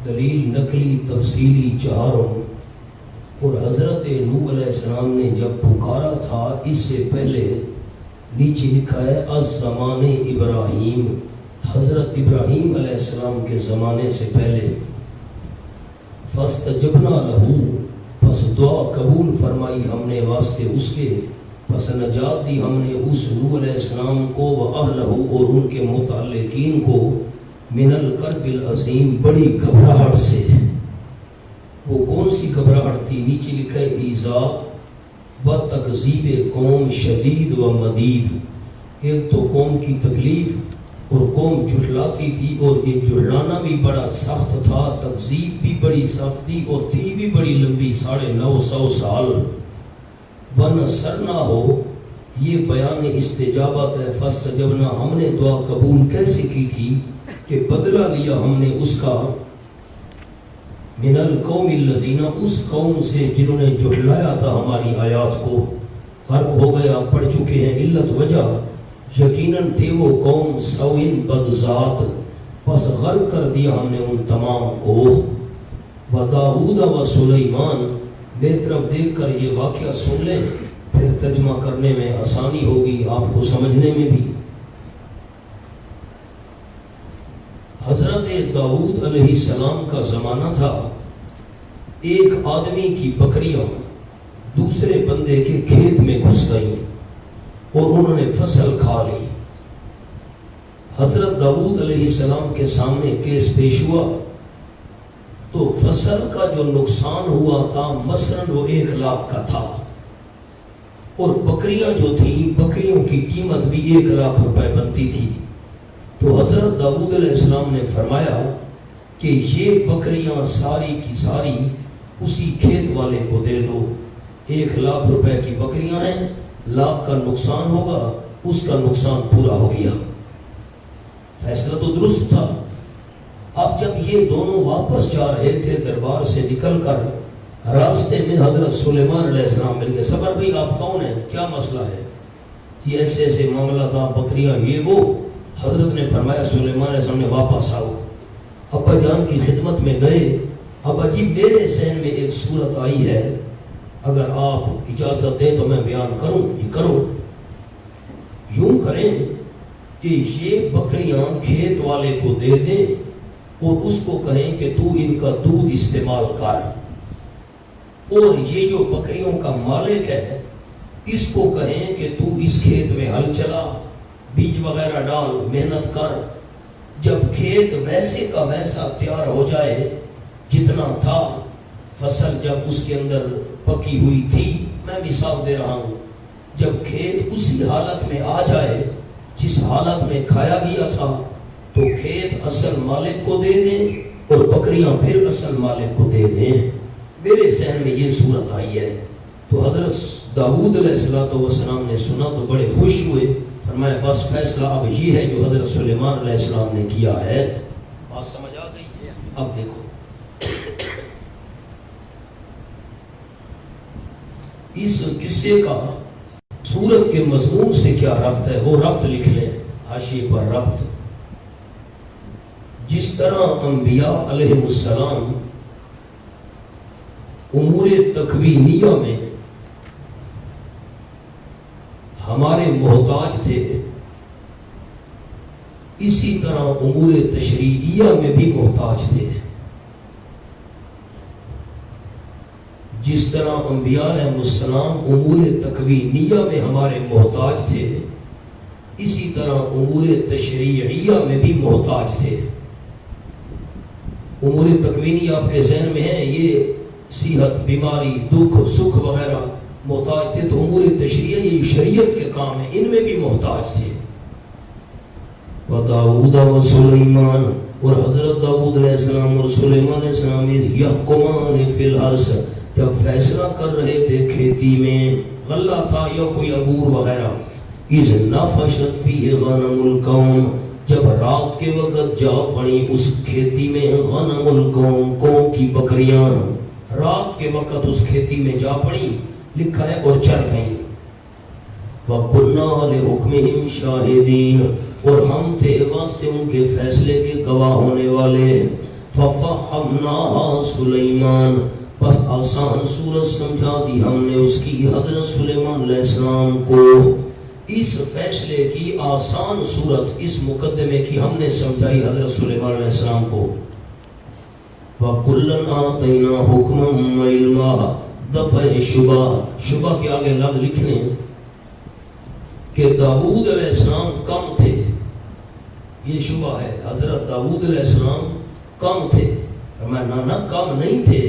دلیل نقلی تفصیلی چہاروں. اور حضرت نوح علیہ السلام نے جب پکارا تھا اس سے پہلے نیچے لکھا ہے الزمان ابراہیم، حضرت ابراہیم علیہ السلام کے زمانے سے پہلے. فاستجبنا لہو، پس دعا قبول فرمائی ہم نے واسطے اس کے، پس نجات دی ہم نے اس نوح علیہ السلام کو و اہلہ اور ان کے متعلقین کو من الکرب العظیم بڑی گھبراہٹ سے. وہ کون سی گھبراہٹ تھی؟ نیچے لکھا ہے ایذا و تکذیب قوم شدید و مدید. ایک تو قوم کی تکلیف اور قوم جھٹلاتی تھی، اور یہ جھٹلانا بھی بڑا سخت تھا، تکذیب بھی بڑی سخت تھی اور تھی بھی بڑی لمبی 950 سال. وَنَصَرْنَا ہو، یہ بیان استجابت ہے. فاستجبنا، ہم نے دعا قبول کیسے کی تھی کہ بدلہ لیا ہم نے اس کا من القوم الذین، اس قوم سے جنہوں نے جھٹلایا تھا ہماری آیات کو. غرق ہو گیا، پڑھ چکے ہیں. علت وجہ یقیناً تھے وہ قوم سوئن بدذات، بس غرق کر دیا ہم نے ان تمام کو. وداؤد و سلیمان، میری طرف دیکھ کر یہ واقعہ سن لیں، پھر ترجمہ کرنے میں آسانی ہوگی، آپ کو سمجھنے میں بھی. حضرت داؤد علیہ السلام کا زمانہ تھا. ایک آدمی کی بکریاں دوسرے بندے کے کھیت میں گھس گئیں اور انہوں نے فصل کھا لی. حضرت داؤد علیہ السلام کے سامنے کیس پیش ہوا تو فصل کا جو نقصان ہوا تھا مثلاً وہ 1 لاکھ کا تھا، اور بکریاں جو تھیں بکریوں کی قیمت بھی 1 لاکھ روپے بنتی تھی. تو حضرت داؤد علیہ السلام نے فرمایا کہ یہ بکریاں ساری کی ساری اسی کھیت والے کو دے دو. 1 لاکھ روپے کی بکریاں ہیں، لاکھ کا نقصان ہوگا، اس کا نقصان پورا ہو گیا. فیصلہ تو درست تھا. اب جب یہ دونوں واپس جا رہے تھے دربار سے نکل کر، راستے میں حضرت سلیمان علیہ السلام مل گئے. صبر بھائی آپ کون ہیں، کیا مسئلہ ہے؟ یہ ایسے ایسے معاملہ تھا، بکریاں یہ وہ. حضرت نے فرمایا سلیمان علیہ السلام نے واپس آؤ. ابا جان کی خدمت میں گئے. ابا جی میرے ذہن میں ایک صورت آئی ہے، اگر آپ اجازت دیں تو میں بیان کروں. یہ کرو. یوں کریں کہ یہ بکریاں کھیت والے کو دے دیں اور اس کو کہیں کہ تو ان کا دودھ استعمال کر، اور یہ جو بکریوں کا مالک ہے اس کو کہیں کہ تو اس کھیت میں ہل چلا، بیج وغیرہ ڈال، محنت کر. جب کھیت ویسے کا ویسا تیار ہو جائے جتنا تھا، فصل جب اس کے اندر پکی ہوئی تھی، میں مثال دے رہا ہوں، جب کھیت اسی حالت میں آ جائے جس حالت میں کھایا گیا تھا، تو کھیت اصل مالک کو دے دیں اور بکریاں پھر اصل مالک کو دے دیں. میرے ذہن میں یہ صورت آئی ہے. تو حضرت داؤد علیہ السلام نے سنا تو بڑے خوش ہوئے. فرمایا بس فیصلہ اب یہ ہے جو حضرت سلیمان علیہ السلام نے کیا ہے. بات سمجھ آ گئی؟ اب دیکھو اس قصے کا سورت کے مضمون سے کیا ربط ہے، وہ ربط لکھ لیں حاشیے پر. ربط جس طرح انبیاء علیہ السلام امور تکوینیہ میں ہمارے محتاج تھے، اسی طرح امور تشریعیہ میں بھی محتاج تھے. جس طرح انبیاء علیہ السلام امور تکوینیہ میں ہمارے محتاج تھے، اسی طرح امور تشریعیہ میں بھی محتاج تھے. امور تکوینیہ آپ کے ذہن میں ہیں، یہ صحت، بیماری، دکھ، سکھ وغیرہ محتاج تھے. تو امور تشریعیہ یہ شریعت کے کام ہیں، ان میں بھی محتاج تھے. وداؤد و سلیمان، اور حضرت داؤد علیہ السلام اور سلیمان علیہ السلام یحکمان فی الحرث، جب فیصلہ کر رہے تھے کھیتی میں، غلہ تھا یا کوئی انگور وغیرہ. اذ نفشت فیہ غنم القوم، جب رات کے وقت جا پڑی اس کھیتی میں غنم القوم، قوم کی بکریاں رات کے وقت اس کھیتی میں جا پڑی، لکھا ہے اور چر گئیں. وَكُنَّا لِحُكْمِهِمْ شَاهِدِينَ، اور ہم تھے واسطے ان کے فیصلے کے گواہ ہونے والے. فَفَحَّمْنَاهَا سُلَيْمَانَ، بس آسان صورت سمجھا دی ہم نے اس کی حضرت سلیمان علیہ السلام کو. اس فیصلے کی آسان صورت، اس مقدمے کی ہم نے سمجھائی حضرت سلیمان علیہ السلام کو. وَكُلًّا آتَيْنَا حُكْمًا وَعِلْمًا، دفع شبہ کے آگے لفظ لکھنے کہ داؤد علیہ السلام کم تھے. یہ شبہ ہے، حضرت داؤد علیہ السلام کم تھے. میں نانا کم نہیں تھے.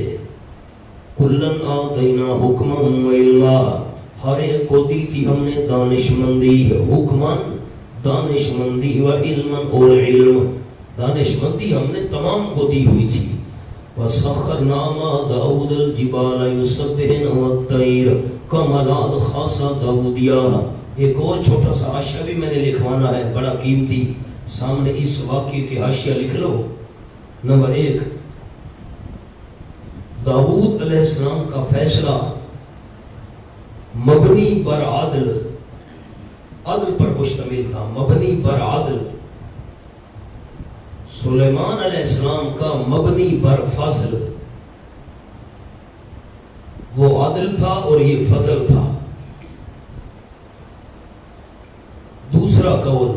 کُلًّا آتَيْنَا حُكْمًا وَعِلْمًا، ہر ایک کو دی تھی ہم نے دانش مندی. حکمن دانش مندی، و علمن اور علم دانش مندی ہم نے تمام کو دی ہوئی تھی. وَسَخَّرْنَا مَعَ دَاوُودَ الْجِبَالَ يُسَبِّحْنَ وَالطَّيْرَ، کمالات خاصہ داؤدیہ. ایک اور چھوٹا سا حاشیہ بھی میں نے لکھوانا ہے، بڑا قیمتی. سامنے اس واقعے کے حاشیہ لکھ لو. نمبر 1، داؤد علیہ السلام کا فیصلہ مبنی بر عدل، عدل پر مشتمل تھا، مبنی بر عدل. سلیمان علیہ السلام کا مبنی بر فضل، وہ عدل تھا اور یہ فضل تھا. دوسرا قول،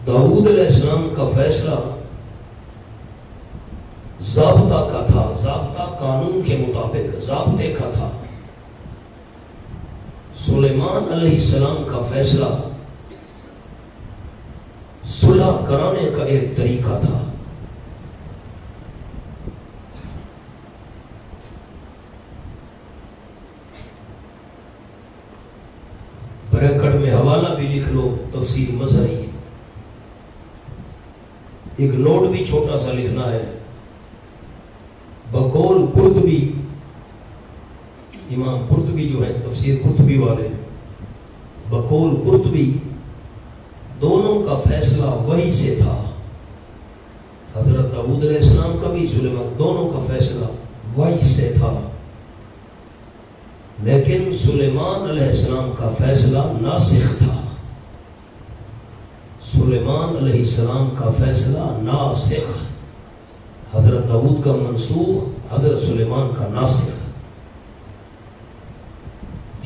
داؤد علیہ السلام کا فیصلہ ضابطہ کا تھا، ضابطہ قانون کے مطابق ضابطے کا تھا. سلیمان علیہ السلام کا فیصلہ صلح کرانے کا ایک طریقہ تھا. بریکٹ میں حوالہ بھی لکھ لو، تفسیر مظہری. ایک نوٹ بھی چھوٹا سا لکھنا ہے. بقول قرطبی، امام قرطبی جو ہے تفسیر قرطبی والے، بقول قرطبی دونوں کا فیصلہ وہی سے تھا. حضرت داؤد علیہ السلام کا بھی، سلیمان، دونوں کا فیصلہ وہی سے تھا. لیکن سلیمان علیہ السلام کا فیصلہ ناسخ تھا. سلیمان علیہ السلام کا فیصلہ ناسخ، حضرت داؤد کا منسوخ، حضرت سلیمان کا ناسخ.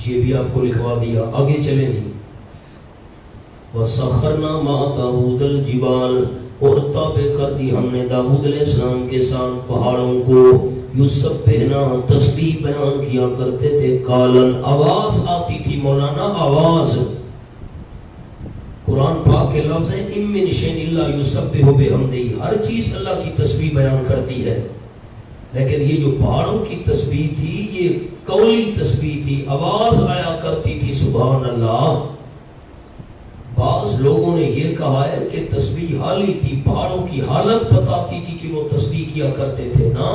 یہ بھی آپ کو لکھوا دیا. آگے چلیں جی. وَسَخَّرْنَا مَعَ دَاوُودَ الْجِبَالَ، اور تابع کر دی ہم نے داؤد علیہ السلام کے ساتھ پہاڑوں کو. یسبحنا، تسبیح بیان کیا کرتے تھے. قالن، آواز آتی تھی مولانا، آواز. قرآن پاک کے لفظ ہیں اِن مِّن شَيْءٍ إِلَّا يُسَبِّحُ بِحَمْدِهِ، ہر چیز اللہ کی تسبیح بیان کرتی ہے. لیکن یہ جو پہاڑوں کی تسبیح تھی یہ قولی تسبیح تھی، آواز آیا کرتی تھی سبحان اللہ. بعض لوگوں نے یہ کہا ہے کہ تسبیح حالی تھی، پہاڑوں کی حالت بتاتی تھی کہ وہ تسبیح کیا کرتے تھے. نا،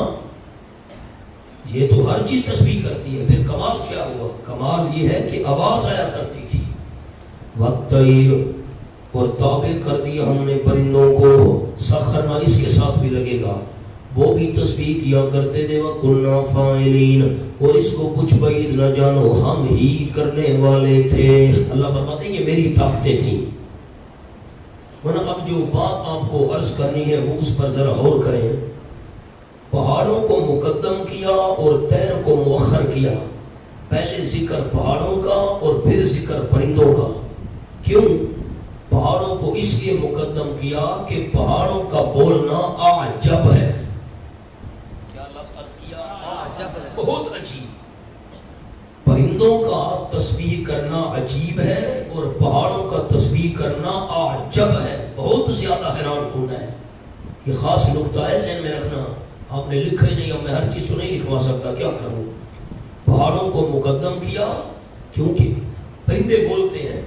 یہ تو ہر چیز تسبیح کرتی ہے. پھر کمال کیا ہوا؟ کمال یہ ہے کہ آواز آیا کرتی تھی. وَالطَّيْرَ، اور تابع کر دیا ہم نے پرندوں کو. سخرنا اس کے ساتھ بھی لگے گا، وہ بھی تسبیح کیا کرتے تھے. وَكُنَّا فَاعِلِينَ، اور اس کو کچھ بعید نہ جانو، ہم ہی کرنے والے تھے. اللہ فرماتے ہیں یہ میری طاقتیں تھیں. ورنہ اب جو بات آپ کو عرض کرنی ہے وہ اس پر ذرا غور کریں. پہاڑوں کو مقدم کیا اور طیر کو مؤخر کیا. پہلے ذکر پہاڑوں کا اور پھر ذکر پرندوں کا. کیوں؟ پہاڑوں کو اس لیے مقدم کیا کہ پہاڑوں کا بولنا اعجب ہے. کیا لفظ عرض کیا؟ بہت عجیب. پرندوں کا تسبیح کرنا عجیب ہے اور پہاڑوں کا تسبیح کرنا اعجب ہے، بہت زیادہ حیران کن ہے. یہ خاص نقطہ ہے، ذہن میں رکھنا. آپ نے لکھا ہی نہیں، اب میں ہر چیز تو نہیں لکھوا سکتا، کیا کروں. پہاڑوں کو مقدم کیا کیونکہ پرندے بولتے ہیں.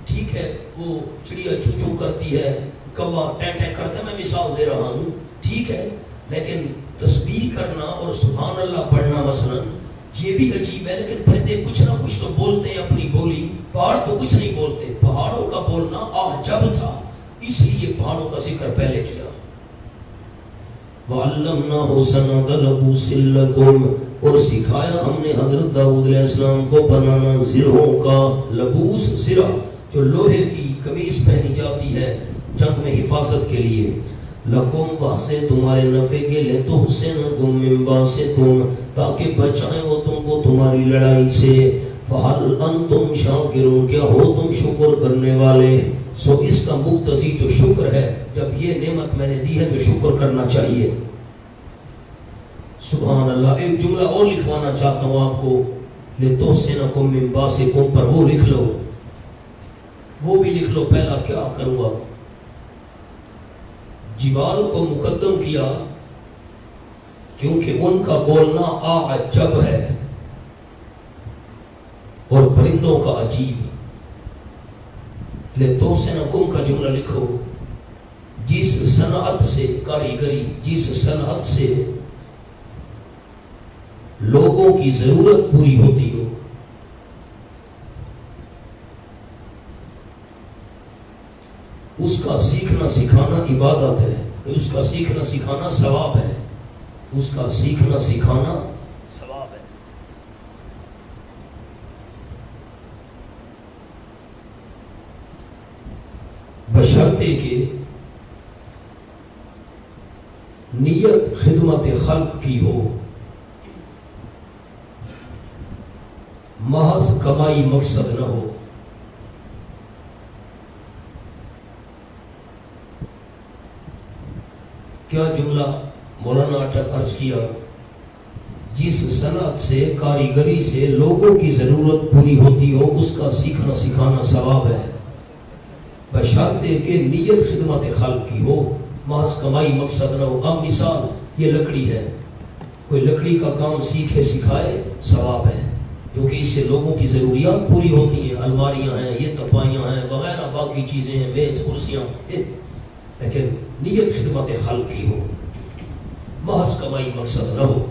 ٹھیک ہے، وہ چڑیا چوچو کرتی ہے، کوا ٹیں ٹیں کرتا ہے، میں مثال دے رہا ہوں. ٹھیک ہے، لیکن تسبیح کرنا اور سبحان اللہ پڑھنا مثلا یہ بھی عجیب ہے. لیکن پرندے کچھ نہ کچھ تو بولتے ہیں اپنی بولی، پہاڑ تو کچھ نہیں بولتے. پہاڑوں کا بولنا اعجب تھا، اس لیے پہاڑوں کا ذکر پہلے کیا. وَعَلَّمْنَاهُ صَنْعَةَ لَبُوسٍ لَكُمْ، اور سکھایا ہم نے حضرت داؤد علیہ السلام کو بنانا زرہوں کا. لبوس، زرہ جو لوہے کی قمیص پہنی جاتی ہے جنگ میں حفاظت کے لیے. لکم واسطے تمہارے نفع کے لیے، تحسنکم من باسکم تاکہ بچائیں وہ تم کو تمہاری لڑائی سے، فہل انتم شاکرون کیا ہو تم شکر کرنے والے؟ سو اس کا مقتضی تو شکر ہے، جب یہ نعمت میں نے دی ہے تو شکر کرنا چاہیے۔ سبحان اللہ۔ ایک جملہ اور لکھوانا چاہتا ہوں آپ کو، لتحسنکم من باسکم پر وہ لکھ لو، وہ بھی لکھ لو۔ پہلا کیا کروں اب؟ جبال کو مقدم کیا کیونکہ ان کا بولنا اعجب ہے اور پرندوں کا عجیب۔ لتحسنکم کا جملہ لکھو، جس صنعت سے، کاریگری، جس صنعت سے لوگوں کی ضرورت پوری ہوتی ہو، اس کا سیکھنا سکھانا عبادت ہے، اس کا سیکھنا سکھانا ثواب ہے، اس کا سیکھنا سکھانا ثواب ہے۔ بشرطے کہ نیت خدمت خلق کی ہو، محض کمائی مقصد نہ ہو۔ کیا جملہ مولانا اٹک عرض کیا؟ جس صنعت سے، کاریگری سے لوگوں کی ضرورت پوری ہوتی ہو، اس کا سیکھنا سکھانا ثواب ہے، بشرطے کہ نیت خدمت خلق کی ہو، محض کمائی مقصد نہ ہو۔ اب مثال، یہ لکڑی ہے، کوئی لکڑی کا کام سیکھے سکھائے ثواب ہے، کیونکہ اس سے لوگوں کی ضروریات پوری ہوتی ہیں، الماریاں ہیں، یہ تپائیاں ہیں وغیرہ باقی چیزیں ہیں، میز کرسیاں، لیکن نیت خدمت خلق کی ہو، محض کمائی مقصد نہ ہو۔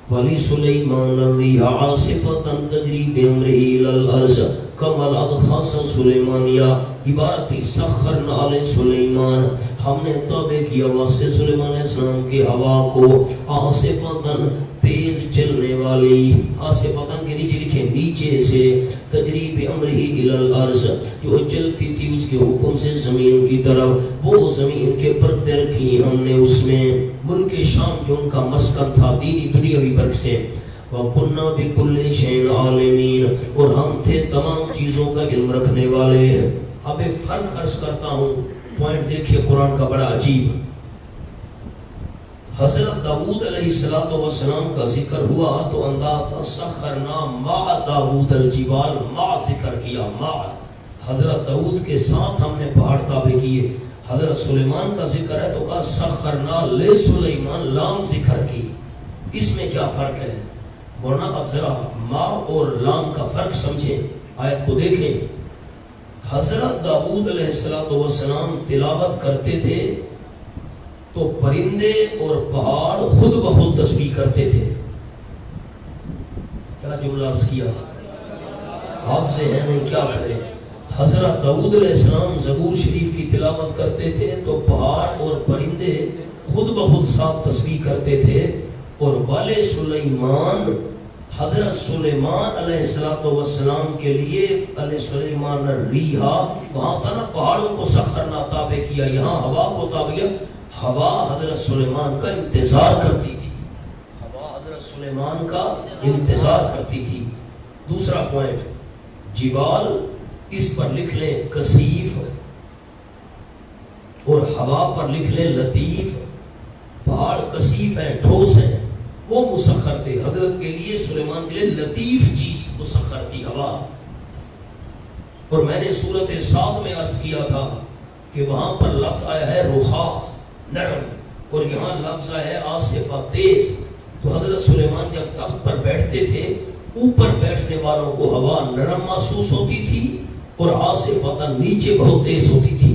ولی سلیمان الریح عاصفۃ تجری بامرہ الی الارض کما الاضخاص سلیمانیہ، عبارت سخرنا علی سلیمان، ہم نے تابع کیا واسطے سلیمان علیہ السلام کی ہوا کو، عاصفۃ تیز چلنے والی، عاصفۃ کے نیچے لکھے نیچے سے، تجری بامرہ الی الارض جو چلتی تھی اس کے حکم سے زمین کی طرف، وہ زمین کے پرتے رکھی ہم نے اس میں، ملک شام جو ان کا مسکن تھا، دینی دنیاوی برکتیں، وَكُنَّا بِكُلِّ شَيْءٍ عَالِمِينَ اور ہم تھے تمام چیزوں کا علم رکھنے والے ہیں۔ اب ایک فرق عرض کرتا ہوں، پوائنٹ دیکھیے قرآن کا بڑا عجیب۔ حضرت داؤد علیہ السلام کا ذکر ہوا تو انداز تھا سخرنا مع داؤد الجبال، مع ذکر کیا، مع حضرت داؤد کے ساتھ ہم نے پہاڑ تابع کیے۔ حضرت سلیمان کا ذکر ہے تو کہا سخرنا لے سلیمان، لام ذکر کی۔ اس میں کیا فرق ہے مولانا؟ اب ذرا ما اور لام کا فرق سمجھیں، آیت کو دیکھیں۔ حضرت داؤد علیہ السلام تلاوت کرتے تھے تو پرندے اور پہاڑ خود بخود تسبیح کرتے تھے۔ کیا جملہ عرض کیا؟ حافظ ہیں نہیں کیا کریں؟ حضرت داؤد علیہ السلام زبور شریف کی تلاوت کرتے تھے تو پہاڑ اور پرندے خود بخود ساتھ تسبیح کرتے تھے، اور والے سلیمان، حضرت سلیمان علیہ السلام کے لیے علیہ سلیمان الریحا، وہاں تھا نا پہاڑوں کو سخرنا تابع کیا، یہاں ہوا کو تابع کیا۔ ہوا حضرت سلیمان کا انتظار کرتی تھی، ہوا حضرت سلیمان کا انتظار کرتی تھی۔ دوسرا پوائنٹ، جبال اس پر لکھ لیں کثیف، اور ہوا پر لکھ لیں لطیف۔ پہاڑ کثیف ہیں، ٹھوس ہیں، وہ مسخر تھے حضرت کے لیے، سلیمان کے لیے لطیف چیز مسخر تھی ہوا۔ اور میں نے سورۃ صاد میں عرض کیا تھا کہ وہاں پر لفظ آیا ہے رخا، نرم، اور یہاں لفظ آیا ہے آصفہ، تیز۔ تو حضرت سلیمان جب تخت پر بیٹھتے تھے، اوپر بیٹھنے والوں کو ہوا نرم محسوس ہوتی تھی اور آصفہ نیچے بہت تیز ہوتی تھی،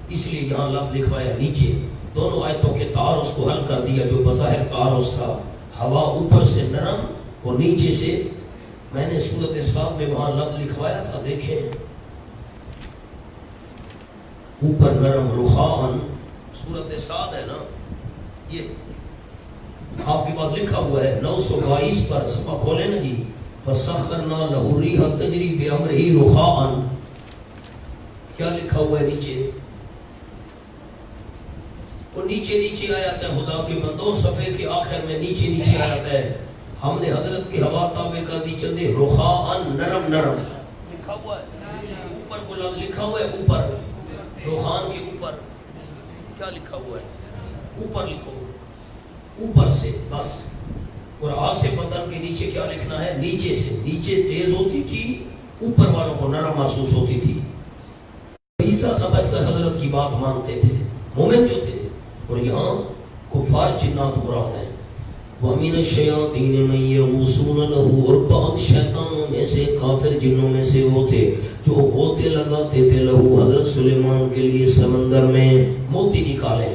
اس لیے یہاں لفظ لکھوایا نیچے۔ دونوں آیتوں کے تعارض کو حل کر دیا جو بظاہر تعارض تھا، ہوا اوپر سے نرم اور نیچے سے۔ میں نے سورۃ صاد میں وہاں لفظ لکھوایا تھا، دیکھیں اوپر نرم، رخاءً، سورۃ صاد ہے نا، یہ آپ کے پاس لکھا ہوا ہے 922 پر، صفحہ کھولیں نا جی، فَسَخَّرْنَا لَهُ الرِّيحَ تَجْرِي بِأَمْرِهِ رُخَاءً، کیا لکھا ہوا ہے نیچے؟ وہ نیچے آیات ہے خدا کے بندوں، صفحے کے آخر میں نیچے آیات ہے، ہم نے حضرت کی ہوا تابع کر دی، چلتے رخاءن نرم لکھا ہوا ہے اوپر کو لکھا ہوا ہے، اوپر روحان کے اوپر کیا لکھا ہوا ہے، اوپر لکھو، اوپر سے بس. اور آصفتن کے نیچے کیا لکھنا ہے، نیچے سے. نیچے تیز ہوتی تھی، اوپر والوں کو نرم محسوس ہوتی تھی. عیسیٰ سمجھ کر حضرت کی بات مانتے تھے مومن جو تھے. اور یہاں کفار جنات مراد ہیں. وَمِنَ الشَّيَاطِينِ مَن يَغُوصُونَ لَهُ، اور بعض شیطانوں میں سے، کافر جنوں میں سے وہ تھے جو غوطے لگاتے تھے لہو حضرت سلیمان کے لیے سمندر میں موتی نکالے.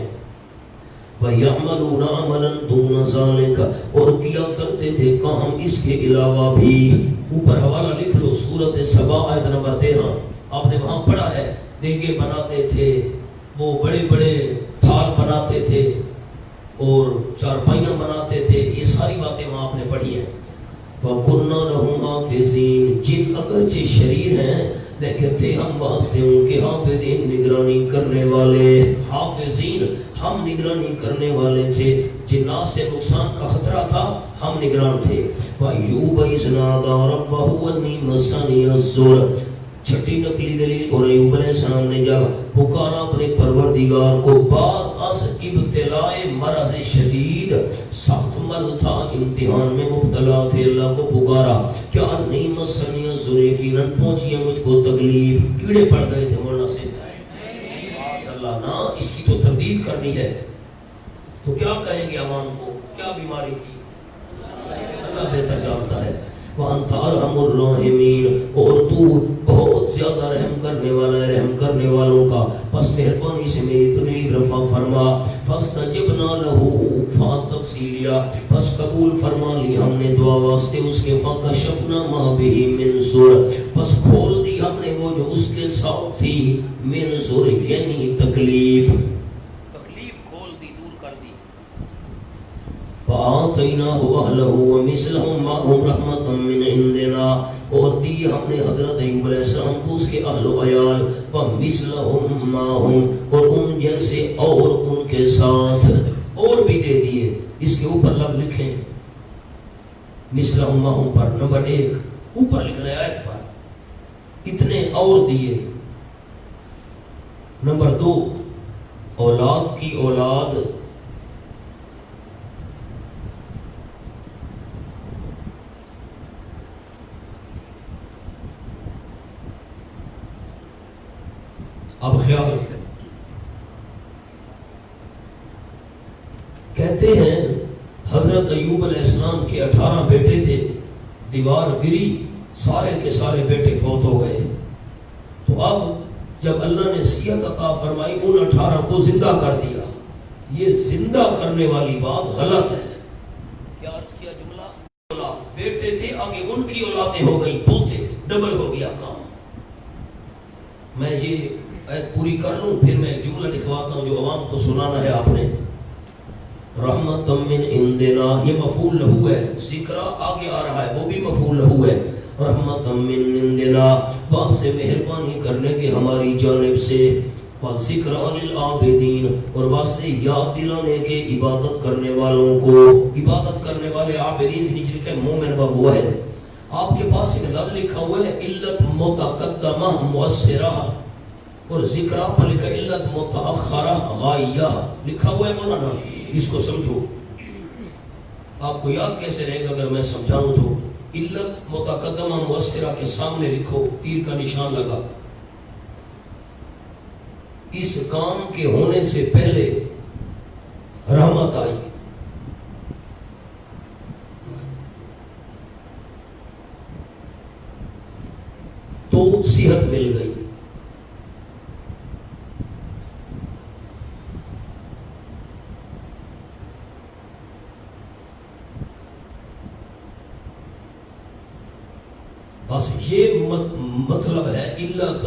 وَيَعْمَلُونَ عَمَلًا دُونَ ذَلِكَ، اور کیا کرتے تھے کام اس کے علاوہ بھی. اوپر حوالہ لکھ لو، سورۃ سبا آیت نمبر 13. آپ نے وہاں پڑھا ہے، دیگے بناتے تھے، وہ بڑے بڑے تھال بناتے تھے اور چارپائیاں بناتے تھے. یہ ساری باتیں وہاں آپ نے پڑھی ہیں. وَكُنَّا لَهُمْ حَافِظِينَ، جن اگرچہ شریر ہیں لیکن تھے ہم واسطے ان کے حافظین، نگرانی کرنے والے. حافظین، ہم نگرانی کرنے والے تھے. جنات سے نقصان کا خطرہ تھا، ہم نگران تھے. وَأَيُّوبَ إِذْ نَادَىٰ رَبَّهُ أَنِّي مَسَّنِيَ الضُّرُّ، چھٹی نقلی دلیل. اور ایوب علیہ السلام نے جب پکارا اپنے پروردگار کو بعد از ابتلاء مرض شدید، سخت مرض تھا، امتحان میں مبتلا تھے، اللہ کو پکارا کہ انی مسنی الضر، یقیناً پہنچی ہے مجھ کو تکلیف. کیڑے پڑ گئے تھے مولانا سے اللہ نا، اس کی تو تردید کرنی ہے. تو کیا کہیں گے عوام کو، کیا بیماری تھی، اللہ بہتر جانتا ہے. وَأَنْتَ أَرْحَمُ الرَّاحِمِينَ، اور تو بہت زیادہ رحم کرنے والا ہے رحم کرنے والوں کا، پس مہربانی سے میری تکلیف رفع فرما. فَاسْتَجَبْنَا لَهُ، فَا تفصیلیا، پس قبول فرما لی ہم نے دعا واسطے اس کے. فَكَشَفْنَا مَا بِهِ مِنْ ضُرٍّ، پس کھول دی ہم نے وہ جو اس کے ساتھ تھی، مِنْ ضُرٍّ یعنی تکلیف کھول دی، دور کر دی. فَآتَيْنَاهُ أَهْلَهُ وَمِثْلَهُمْ مَعَهُمْ رَحْمَةً مِّنْ عِنْدِنَا، اور دی ہم نے حضرت ایوب علیہ السلام کو اس کے اہل و عیال. وَمِثْلَهُمْ مَعَهُمْ، اور ان جیسے اور ان کے ساتھ اور بھی دے دیے. اس کے اوپر لفظ لکھیں مثلہم مَعَهُمْ پر، نمبر 1 اوپر لکھ رہے آیت پر، اتنے اور دیے. نمبر 2 اولاد کی اولاد، اب خیال کہتے ہیں حضرت ایوب علیہ السلام کے 18 بیٹے تھے. دیوار گری، سارے کے سارے بیٹے فوت ہو گئے. تو اب جب اللہ نے صحت عطا فرمائی، ان 18 کو زندہ کر دیا. یہ زندہ کرنے والی بات غلط ہے. کیا عرض کیا جملہ، اولاد بیٹے تھے، آگے ان کی اولادیں ہو گئی، پوتے، ڈبل ہو گیا کام. میں یہ آیت پوری کر لوں، پھر میں ایک جملہ لکھواتا ہوں جو عوام کو سنانا ہے آپ نے. رحمتم من عندنا، یہ مفعول لہو ہے. ذکر آگے آ رہا ہے، وہ بھی مفعول لہو ہے. رحمتم من عندنا، واسطے مہربانی کرنے کے ہماری جانب سے. وذکر للعابدین، اور واسطے یاد دلانے کے عبادت کرنے والوں کو. عبادت کرنے والے عابدین نیچے لکھا ہے مومن و موحد. آپ کے پاس ایک لفظ لکھا ہوا ہے علت متقدمہ مؤثرہ، اور ذکر پر لکھا علت متأخرہ غائیہ لکھا ہوا ہے. مولانا اس کو سمجھو، آپ کو یاد کیسے رہے گا اگر میں سمجھاؤں تو. علت متقدمہ مؤثرہ کے سامنے لکھو، تیر کا نشان لگا. اس کام کے ہونے سے پہلے رحمت آئی، تو صحت مل گئی. بس یہ مطلب ہے علت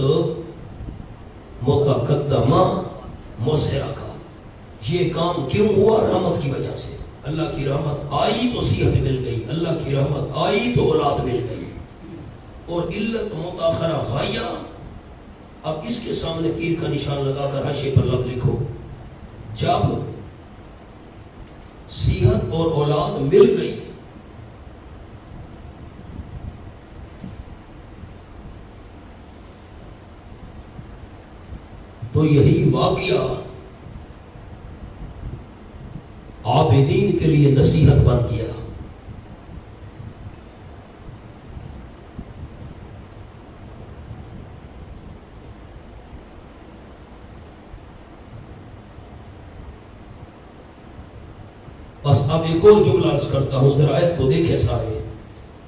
متقدمہ مؤثرہ کا. یہ کام کیوں ہوا؟ رحمت کی وجہ سے. اللہ کی رحمت آئی تو صحت مل گئی، اللہ کی رحمت آئی تو اولاد مل گئی. اور علت متاخرہ غائیہ، اب اس کے سامنے تیر کا نشان لگا کر حاشیے پر لفظ لکھو جب صحت اور اولاد مل گئی تو یہی واقعہ عابدین کے لیے نصیحت بن گیا. بس اب ایک اور جملہ عرض کرتا ہوں، ذرا آیت کو دیکھیں سارے.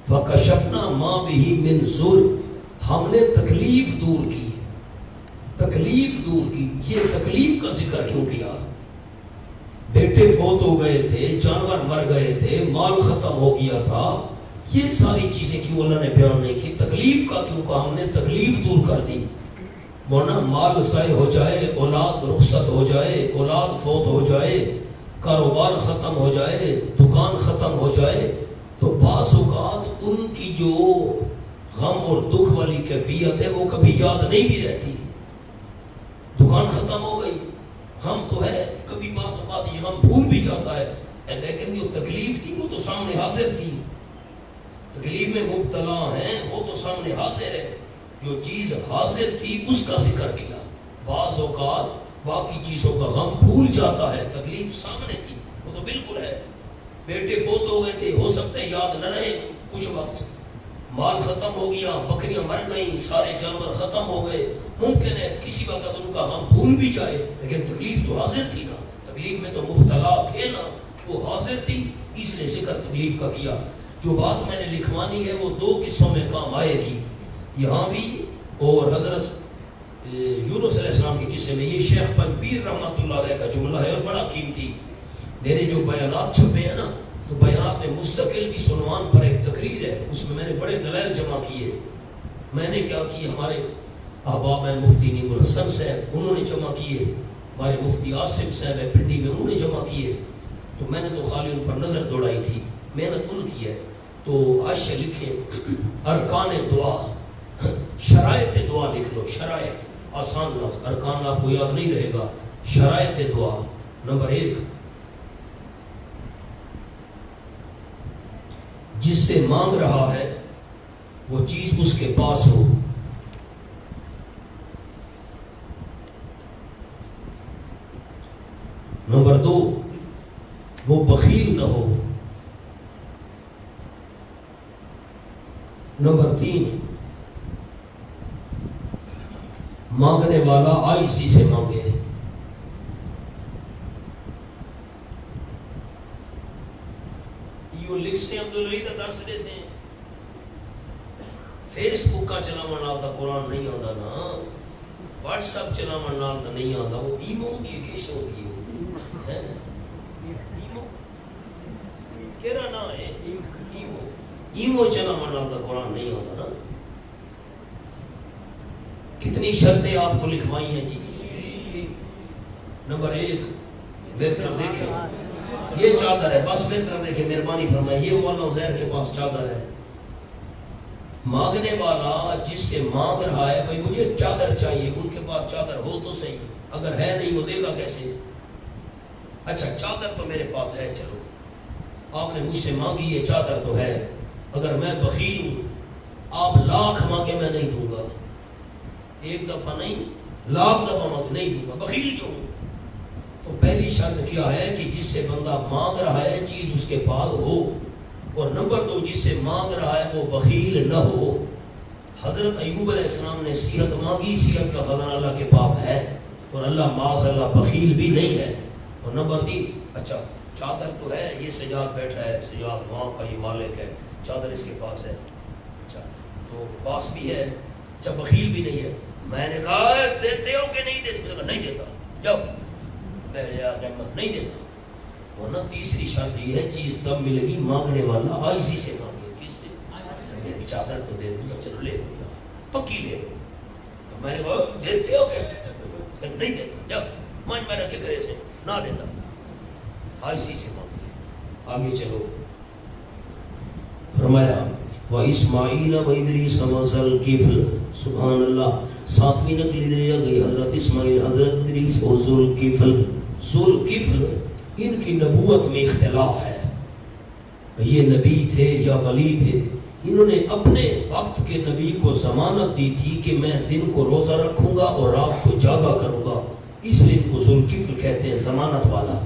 فَكَشَفْنَا مَا بِهِ مِنْ ضُرٍ، ہم نے تکلیف دور کی. تکلیف دور کی. یہ تکلیف کا ذکر کیوں کیا؟ بیٹے فوت ہو گئے تھے، جانور مر گئے تھے، مال ختم ہو گیا تھا، یہ ساری چیزیں کیوں اللہ نے بیان نہیں کی؟ تکلیف کا کیوں کہا؟ ہم نے تکلیف دور کر دی. ورنہ مال ضائع ہو جائے، اولاد رخصت ہو جائے، اولاد فوت ہو جائے، کاروبار ختم ہو جائے، دکان ختم ہو جائے، تو بعض اوقات ان کی جو غم اور دکھ والی کیفیت ہے وہ کبھی یاد نہیں بھی رہتی. دکان ختم ہو گئی، غم تو ہے، کبھی بعض اوقات یہ غم بھول بھی جاتا ہے، لیکن جو تکلیف تھی وہ تو سامنے حاضر تھی. تکلیف میں مبتلا ہیں وہ تو سامنے حاضر ہے. جو چیز حاضر تھی اس کا ذکر کیا. بعض اوقات باقی چیزوں کا غم بھول جاتا ہے، تکلیف سامنے تھی وہ تو بالکل ہے. بیٹے فوت ہو گئے تھے، ہو سکتا ہے یاد نہ رہے کچھ وقت. مال ختم ہو گیا، بکریاں مر گئیں، سارے جانور ختم ہو گئے، ممکن ہے کسی وقت ان کا غم بھول بھی جائے، لیکن تکلیف تو حاضر تھی نا. تکلیف میں تو مبتلا تھے نا، وہ حاضر تھی، اس لیے ذکر تکلیف کا کیا. جو بات میں نے لکھوانی ہے وہ دو قصوں میں کام آئے گی یہاں بھی اور حضرت یونس علیہ السلام کے قصے میں. یہ شیخ پنجپیر رحمۃ اللہ علیہ کا جملہ ہے اور بڑا قیمتی. میرے جو بیانات چھپے ہیں نا، تو بیانات میں مستقل بھی عنوان پر ایک تقریر ہے، اس میں نے بڑے دلائل جمع کیے. میں نے کیا کی، ہمارے احباب ہیں مفتی نعیم الحسن صاحب، انہوں نے جمع کیے. ہمارے مفتی عاصم صاحب ہے پنڈی میں، انہوں نے جمع کیے. تو میں نے تو خالی ان پر نظر دوڑائی تھی، محنت ان کی ہے. تو عائشہ لکھیں ارکان دعا، شرائط دعا لکھ لو. شرائط آسان لفظ، ارکان آپ کو یاد نہیں رہے گا. شرائط دعا نمبر 1، جس سے مانگ رہا ہے وہ چیز اس کے پاس ہو. نمبر 2، وہ بخیل نہ ہو. نمبر 3، مانگنے والا عاجزی سے مانگے. یہ لکھ سے عبدالعلی کا درس دے سے فیس بک کا چلاون نال دا قرآن نہیں آتا نا، واٹس ایپ چلاون نال دا نہیں آتا. وہ ایمو دی کیسے ہوتی ہے؟ ایمو کیرا نا ہے؟ ایمو چلاون نال دا قرآن نہیں آتا نا. کتنی شرطیں آپ کو لکھوائی ہیں جی. نمبر 1، میری طرف دیکھیں، یہ چادر ہے، بس میری طرف دیکھیں، مہربانی فرمائیں. یہ مولانا عزیر کے پاس چادر ہے. مانگنے والا جس سے مانگ رہا ہے بھائی مجھے چادر چاہیے، ان کے پاس چادر ہو تو صحیح، اگر ہے نہیں وہ دے گا کیسے؟ اچھا چادر تو میرے پاس ہے، چلو آپ نے مجھ سے مانگی ہے، چادر تو ہے. اگر میں بخیل ہوں، آپ لاکھ مانگے میں نہیں دوں گا، ایک دفعہ نہیں لاکھ دفعہ مانگے نہیں دوں گا، بخیل کیوں؟ تو پہلی شرط کیا ہے کہ جس سے بندہ مانگ رہا ہے چیز اس کے پاس ہو. اور نمبر 2، جس سے مانگ رہا ہے وہ بخیل نہ ہو. حضرت ایوب علیہ السلام نے صحت مانگی، صحت کا خزانہ اللہ کے پاس ہے، اور اللہ معاذ اللہ بخیل بھی نہیں ہے. اور نمبر 3، اچھا چادر تو ہے، یہ سجاد بیٹھا ہے، سجاد وہاں کا یہ مالک ہے، چادر اس کے پاس ہے، اچھا تو پاس بھی ہے، اچھا بخیل بھی نہیں ہے. میں نے کہا دیتے ہو کہ نہیں دیتے؟ میں نے کہا نہیں دیتا، جاؤ. میں نہیں دیتا. ورنہ تیسری شرط یہ ہے چیز تب ملے گی مانگنے والا عاجزی سے مانگے. کس سے؟ میری چادر تو دے دوں گا، چلو لے لو، پکی لے لو. تو میں نے کہا دیتے ہو کہ نہیں دیتا، جاؤ مان میں رکھ کے گھرے سے نہ دیتا، عاجزی سے مانگے. آگے چلو. فرمایا وَإِسْمَعِيلَ وَإِدْرِيسَ وَذَا الْكِفْلِ. سبحان اللہ. 7ویں نقل ادھر گئی، حضرت اسماعیل، حضرت ادریس اور ذوالکفل. ذوالکفل ان کی نبوت میں اختلاف ہے، یہ نبی تھے یا ولی تھے؟ انہوں نے اپنے وقت کے نبی کو ضمانت دی تھی کہ میں دن کو روزہ رکھوں گا اور رات کو جاگا کروں گا، اس لیے ان کو ذوالکفل کہتے ہیں، ضمانت والا۔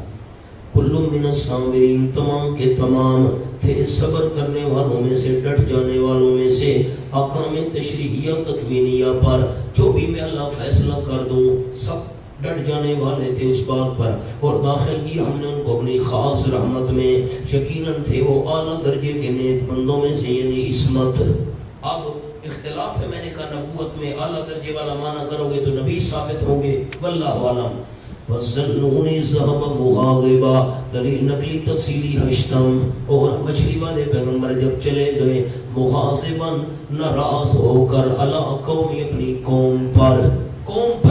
کل من الصابرین، تمام کے تمام تھے صبر کرنے والوں میں سے، ڈٹ جانے والوں میں سے، احکام تشریعیہ تکوینیہ پر جو بھی میں اللہ فیصلہ کر دوں سب ڈٹ جانے والے تھے اس بات پر، اور داخل کی ہم نے ان کو اپنی خاص رحمت میں، یقیناً تھے وہ اعلیٰ درجے کے نیک بندوں میں سے، یعنی عصمت۔ اب اختلاف ہے، میں نے کہا نبوت میں اعلیٰ درجے والا معنی کرو گے تو نبی ثابت ہوں گے، واللہ عالم۔ وَالظَّنُّونِ ذَهَبَ مُغَاضِبًا، دلیل نقلی تفصیلی ہشتم، اور مچھلی والے پیغمبر جب چلے گئے مغاضباً ناراض ہو کر، علی قوم، اپنی قوم پر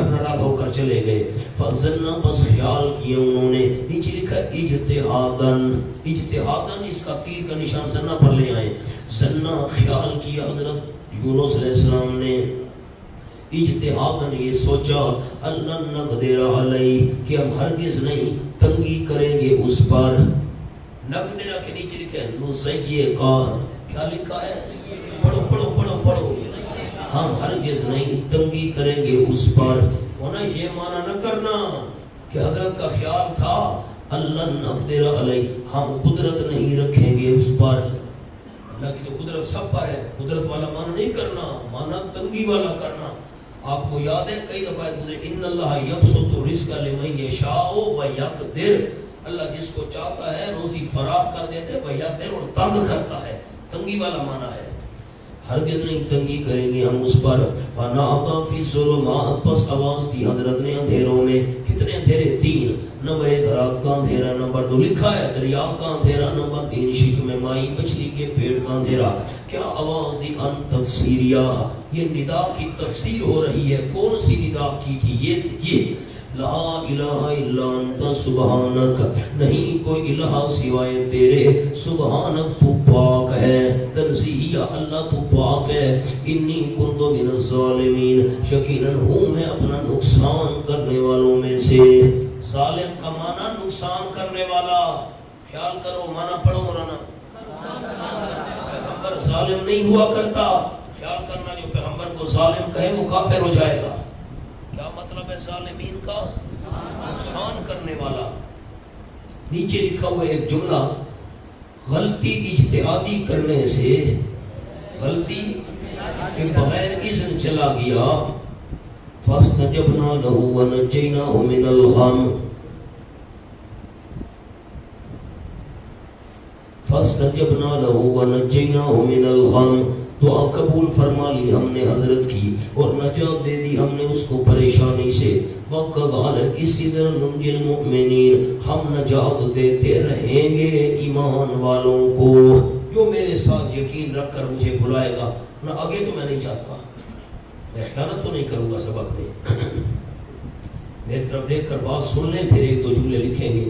ناراض ہو کر چلے گئے۔ فَظَنَّ، بس خیال کیا انہوں نے، نیچے لکھا اجتہاداً، اجتہاداً اس کا تیر کا نشان زنہ پر لے آئے، زنہ خیال کیا حضرت یونس علیہ السلام نے، اجتہاداً یہ سوچا، اللہ نقدر علیہ، کہ ہم ہرگز نہیں تنگی کریں گے اس پر۔ نقدرہ کے نیچے لکھا ہے نزیقہ، کیا لکھا ہے؟ پڑھو پڑھو پڑھو پڑھو، ہم ہرگز نہیں تنگی کریں گے اس پر۔ ہونا یہ معنی نہ کرنا کہ حضرت کا خیال تھا اللہ نقدر علیہ، ہم قدرت نہیں رکھیں گے اس پر۔ اللہ کی تو قدرت سب پر ہے، قدرت والا معنی نہیں کرنا، معنی تنگی والا کرنا۔ آپ کو یاد ہے کئی دفعہ گزرے، ان اللہ یبسط الرزق لمن یشاء ویقدر، اللہ جس کو چاہتا ہے روزی فراخ کر دیتے، ویقدر، اور تنگ کرتا ہے، تنگی والا معنی ہے۔ ہرگز نہیں تنگی کریں گے ہم اس پر۔ فنادى فی الظلمات، پس آواز دی حضرت نے اندھیروں میں۔ کتنے اندھیرے؟ 3۔ نمبر 1 رات کا اندھیرا، نمبر 2 لکھا ہے دریا کا اندھیرا، نمبر 3 شکم مائی، مچھلی کے پیٹ کا اندھیرا۔ کیا آواز دی؟ ان تفسیریہ، یہ ندا کی تفسیر ہو رہی ہے۔ کون سی ندا کی تھی؟ یہ لا الہ الا انت سبحانک، نہیں کوئی الہ سوائے تیرے، سبحانک تو پاک ہے، تنزیہیہ اللہ تو پاک ہے، انی کنت من الظالمین، یقیناً ہوں میں اپنا نقصان کرنے والوں میں سے۔ ظالم کا معنی نقصان کرنے والا، خیال کرو معنی پڑھو مولانا۔ پیغمبر ظالم نہیں ہوا کرتا، خیال کرنا جو پیغمبر کو ظالم کہے وہ کافر ہو جائے گا۔ کیا مطلب ہے ظالمین کا؟ نقصان کرنے والا۔ نیچے لکھا ہوا ایک جملہ، غلطی اجتہادی کرنے سے، غلطی کے بغیر اذن چلا گیا، فاستجبنا له ونجيناه من الغم، فاستجبنا له ونجيناه من الغم، دعا قبول فرما لی ہم نے حضرت کی اور نجات دے دی ہم نے اس کو پریشانی سے۔ وَقَذَلِكَ، اسی طرح نُنْجِي الْمُؤْمِنِينَ، ہم نجات دیتے رہیں گے ایمان والوں کو جو میرے ساتھ یقین رکھ کر مجھے بلائے گا۔ آگے تو میں نہیں چاہتا، میں خیانت تو نہیں کروں گا سبق میں، میری طرف دیکھ کر بات سن لیں پھر 1-2 جملے لکھیں گے،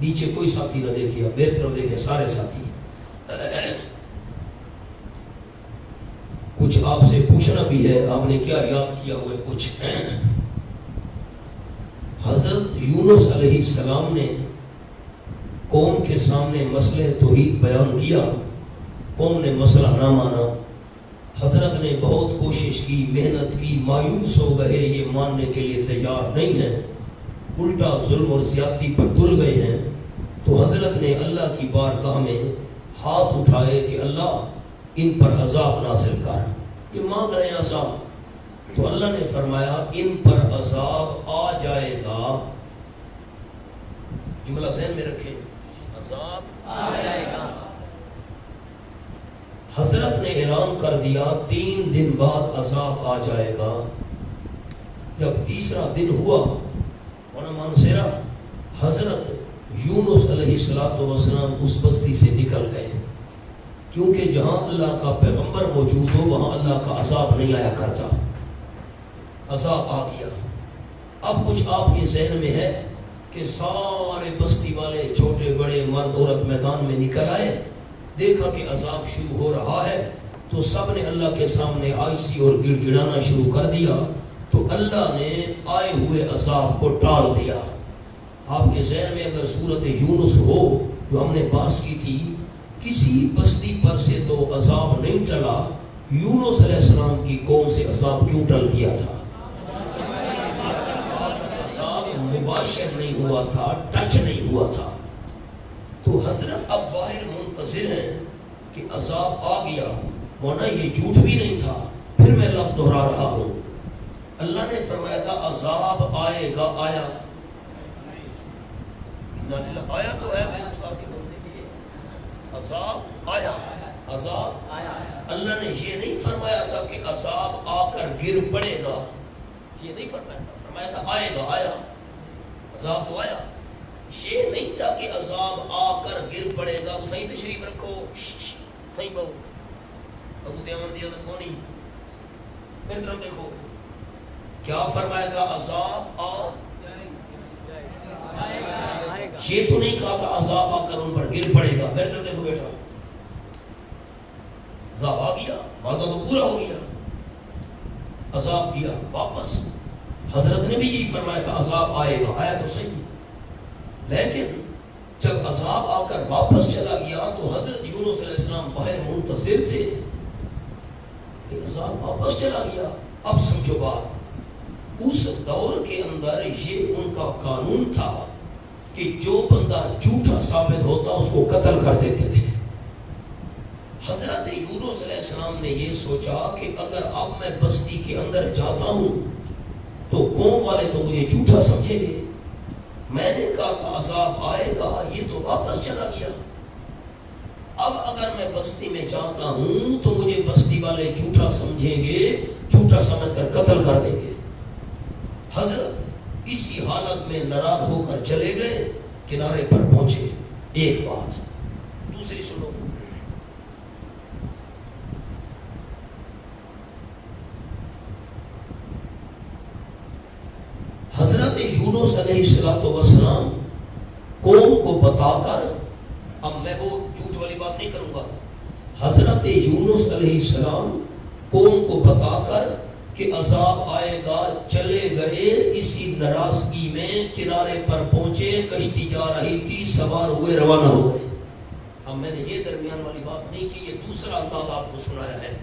نیچے کوئی ساتھی نہ دیکھے، میری طرف دیکھیں سارے ساتھی۔ کچھ آپ سے پوچھنا بھی ہے، آپ نے کیا یاد کیا ہوئے کچھ۔ حضرت یونس علیہ السلام نے قوم کے سامنے مسئلہ توحید بیان کیا، قوم نے مسئلہ نہ مانا، حضرت نے بہت کوشش کی، محنت کی، مایوس ہو گئے، یہ ماننے کے لیے تیار نہیں ہیں، الٹا ظلم اور زیادتی پر تل گئے ہیں۔ تو حضرت نے اللہ کی بارگاہ میں ہاتھ اٹھائے کہ اللہ ان پر عذاب نازل کر، یہ مانگ رہے ہیں عذاب۔ تو اللہ نے فرمایا ان پر عذاب آ جائے گا، جملہ ذہن میں رکھیں، عذاب آ جائے گا۔ حضرت نے اعلان کر دیا 3 دن بعد عذاب آ جائے گا۔ جب تیسرا دن ہوا منصرہ، حضرت یونس علیہ السلام اس بستی سے نکل گئے، کیونکہ جہاں اللہ کا پیغمبر موجود ہو وہاں اللہ کا عذاب نہیں آیا کرتا، عذاب آ گیا۔ اب کچھ آپ کے ذہن میں ہے کہ سارے بستی والے چھوٹے بڑے مرد عورت میدان میں نکل آئے، دیکھا کہ عذاب شروع ہو رہا ہے تو سب نے اللہ کے سامنے آئسی اور گڑ گڑانا شروع کر دیا، تو اللہ نے آئے ہوئے عذاب کو ٹال دیا۔ آپ کے ذہن میں اگر سورت یونس ہو جو ہم نے بحث کی تھی، کسی بستی پر سے تو عذاب نہیں ٹلا، یونس علیہ السلام کی قوم سے عذاب کیوں ٹل گیا تھا؟ عذاب مباشر نہیں ہوا تھا، ٹچ نہیں ہوا تھا. تو حضرت اب باہر منتظر ہیں کہ عذاب آ گیا، ہونا یہ جھوٹ بھی نہیں تھا. پھر میں لفظ دہرا رہا ہوں، اللہ نے فرمایا تھا عذاب آئے گا، آیا آیا تو ہے عذاب آیا، عذاب اللہ نے یہ نہیں فرمایا تھا کہ عذاب آ کر گر پڑے گا، یہ نہیں فرمایا تھا، فرمایا تھا آئے گا، آیا عذاب تو آیا. یہ نہیں تھا کہ عذاب آ کر گر پڑے گا. اتھائی تشریف رکھو، اتھائی بہو ابو تیمن دی عزت کونی. میری طرف دیکھو، کیا فرمایا تھا؟ عذاب آ، یہ تو نہیں کہا تھا عذاب آ کر ان پر گر پڑے گا. میری طرف دیکھو بیٹا، عذاب آ گیا، وعدہ تو پورا ہو گیا، عذاب کیا واپس. حضرت نے بھی یہی فرمایا تھا عذاب آئے گا، آیا تو صحیح. لیکن جب عذاب آ کر واپس چلا گیا تو حضرت یونس علیہ السلام باہر منتظر تھے کہ عذاب واپس چلا گیا. اب سمجھو بات، اس دور کے اندر یہ ان کا قانون تھا کہ جو بندہ جھوٹا ثابت ہوتا اس کو قتل کر دیتے تھے. حضرت یونس علیہ السلام نے یہ سوچا کہ اگر اب میں بستی کے اندر جاتا ہوں تو قوم والے تو مجھے جھوٹا سمجھیں گے. میں نے کہا تھا عذاب آئے گا، یہ تو واپس چلا گیا. اب اگر میں بستی میں جاتا ہوں تو مجھے بستی والے جھوٹا سمجھیں گے، جھوٹا سمجھ کر قتل کر دیں گے. حضرت اسی حالت میں ناراض ہو کر چلے گئے، کنارے پر پہنچے. ایک بات، دوسری سنو. حضرت یونس علیہ السلام قوم کو بتا کر، اب میں وہ جھوٹ والی بات نہیں کروں گا، حضرت یونس علیہ السلام قوم کو بتا کر کہ عذاب آئے گا چلے گئے. اسی ناراضگی میں کنارے پر پہنچے، کشتی جا رہی تھی، سوار ہوئے، روانہ ہو گئے. اب میں نے یہ درمیان والی بات نہیں کی، یہ دوسرا انداز آپ کو سنایا ہے.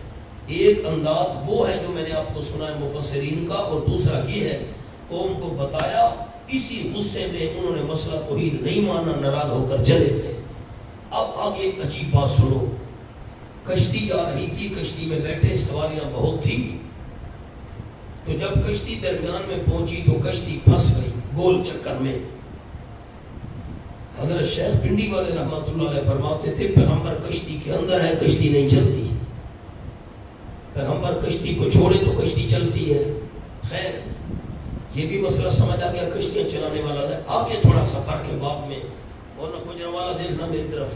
ایک انداز وہ ہے جو میں نے آپ کو سنا ہے مفسرین کا، اور دوسرا یہ ہے قوم کو بتایا. اسی غصے میں انہوں نے مسئلہ توحید نہیں مانا، ناراض ہو کر چلے گئے. اب آگے ایک عجیب بات سنو. کشتی جا رہی تھی، کشتی میں بیٹھے، سواریاں بہت تھی. تو جب کشتی درمیان میں پہنچی تو کشتی پھنس گئی گول چکر میں. حضرت شیخ پنڈی والے رحمۃ اللہ علیہ فرماتے تھے پیغمبر کشتی کے اندر ہے، کشتی نہیں چلتی. پیغمبر کشتی کو چھوڑے تو کشتی چلتی ہے. خیر یہ بھی مسئلہ سمجھ آ گیا. کشتیاں چلانے والا ہے آگے تھوڑا سا فرق ہے باب میں، اور نہ گزرنے والا دیکھنا میری طرف.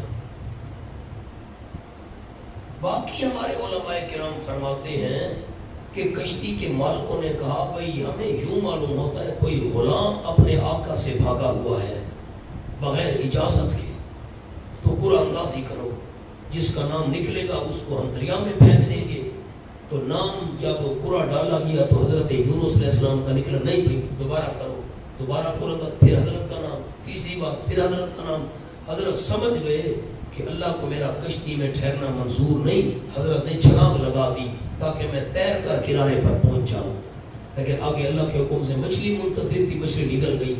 باقی ہمارے علماء کرام فرماتے ہیں کہ کشتی کے مالکوں نے کہا بھئی ہمیں یوں معلوم ہوتا ہے کوئی غلام اپنے آقا سے بھاگا ہوا ہے بغیر اجازت کے، تو قرآن اندازی کرو، جس کا نام نکلے گا اس کو ہم دریا میں پھینک دیں گے. تو نام جب قرآن ڈالا گیا تو حضرت یونس علیہ السلام کا نکلا. نہیں بھائی دوبارہ کرو، دوبارہ قرآن، پھر حضرت کا نام، تیسری بار پھر حضرت کا نام. حضرت سمجھ گئے کہ اللہ کو میرا کشتی میں ٹھہرنا منظور نہیں. حضرت نے چھلانگ لگا دی تاکہ میں تیر کر کنارے پر پہنچ جاؤں. لیکن آگے اللہ کے حکم سے مچھلی منتظر تھی، مچھلی نکل گئی.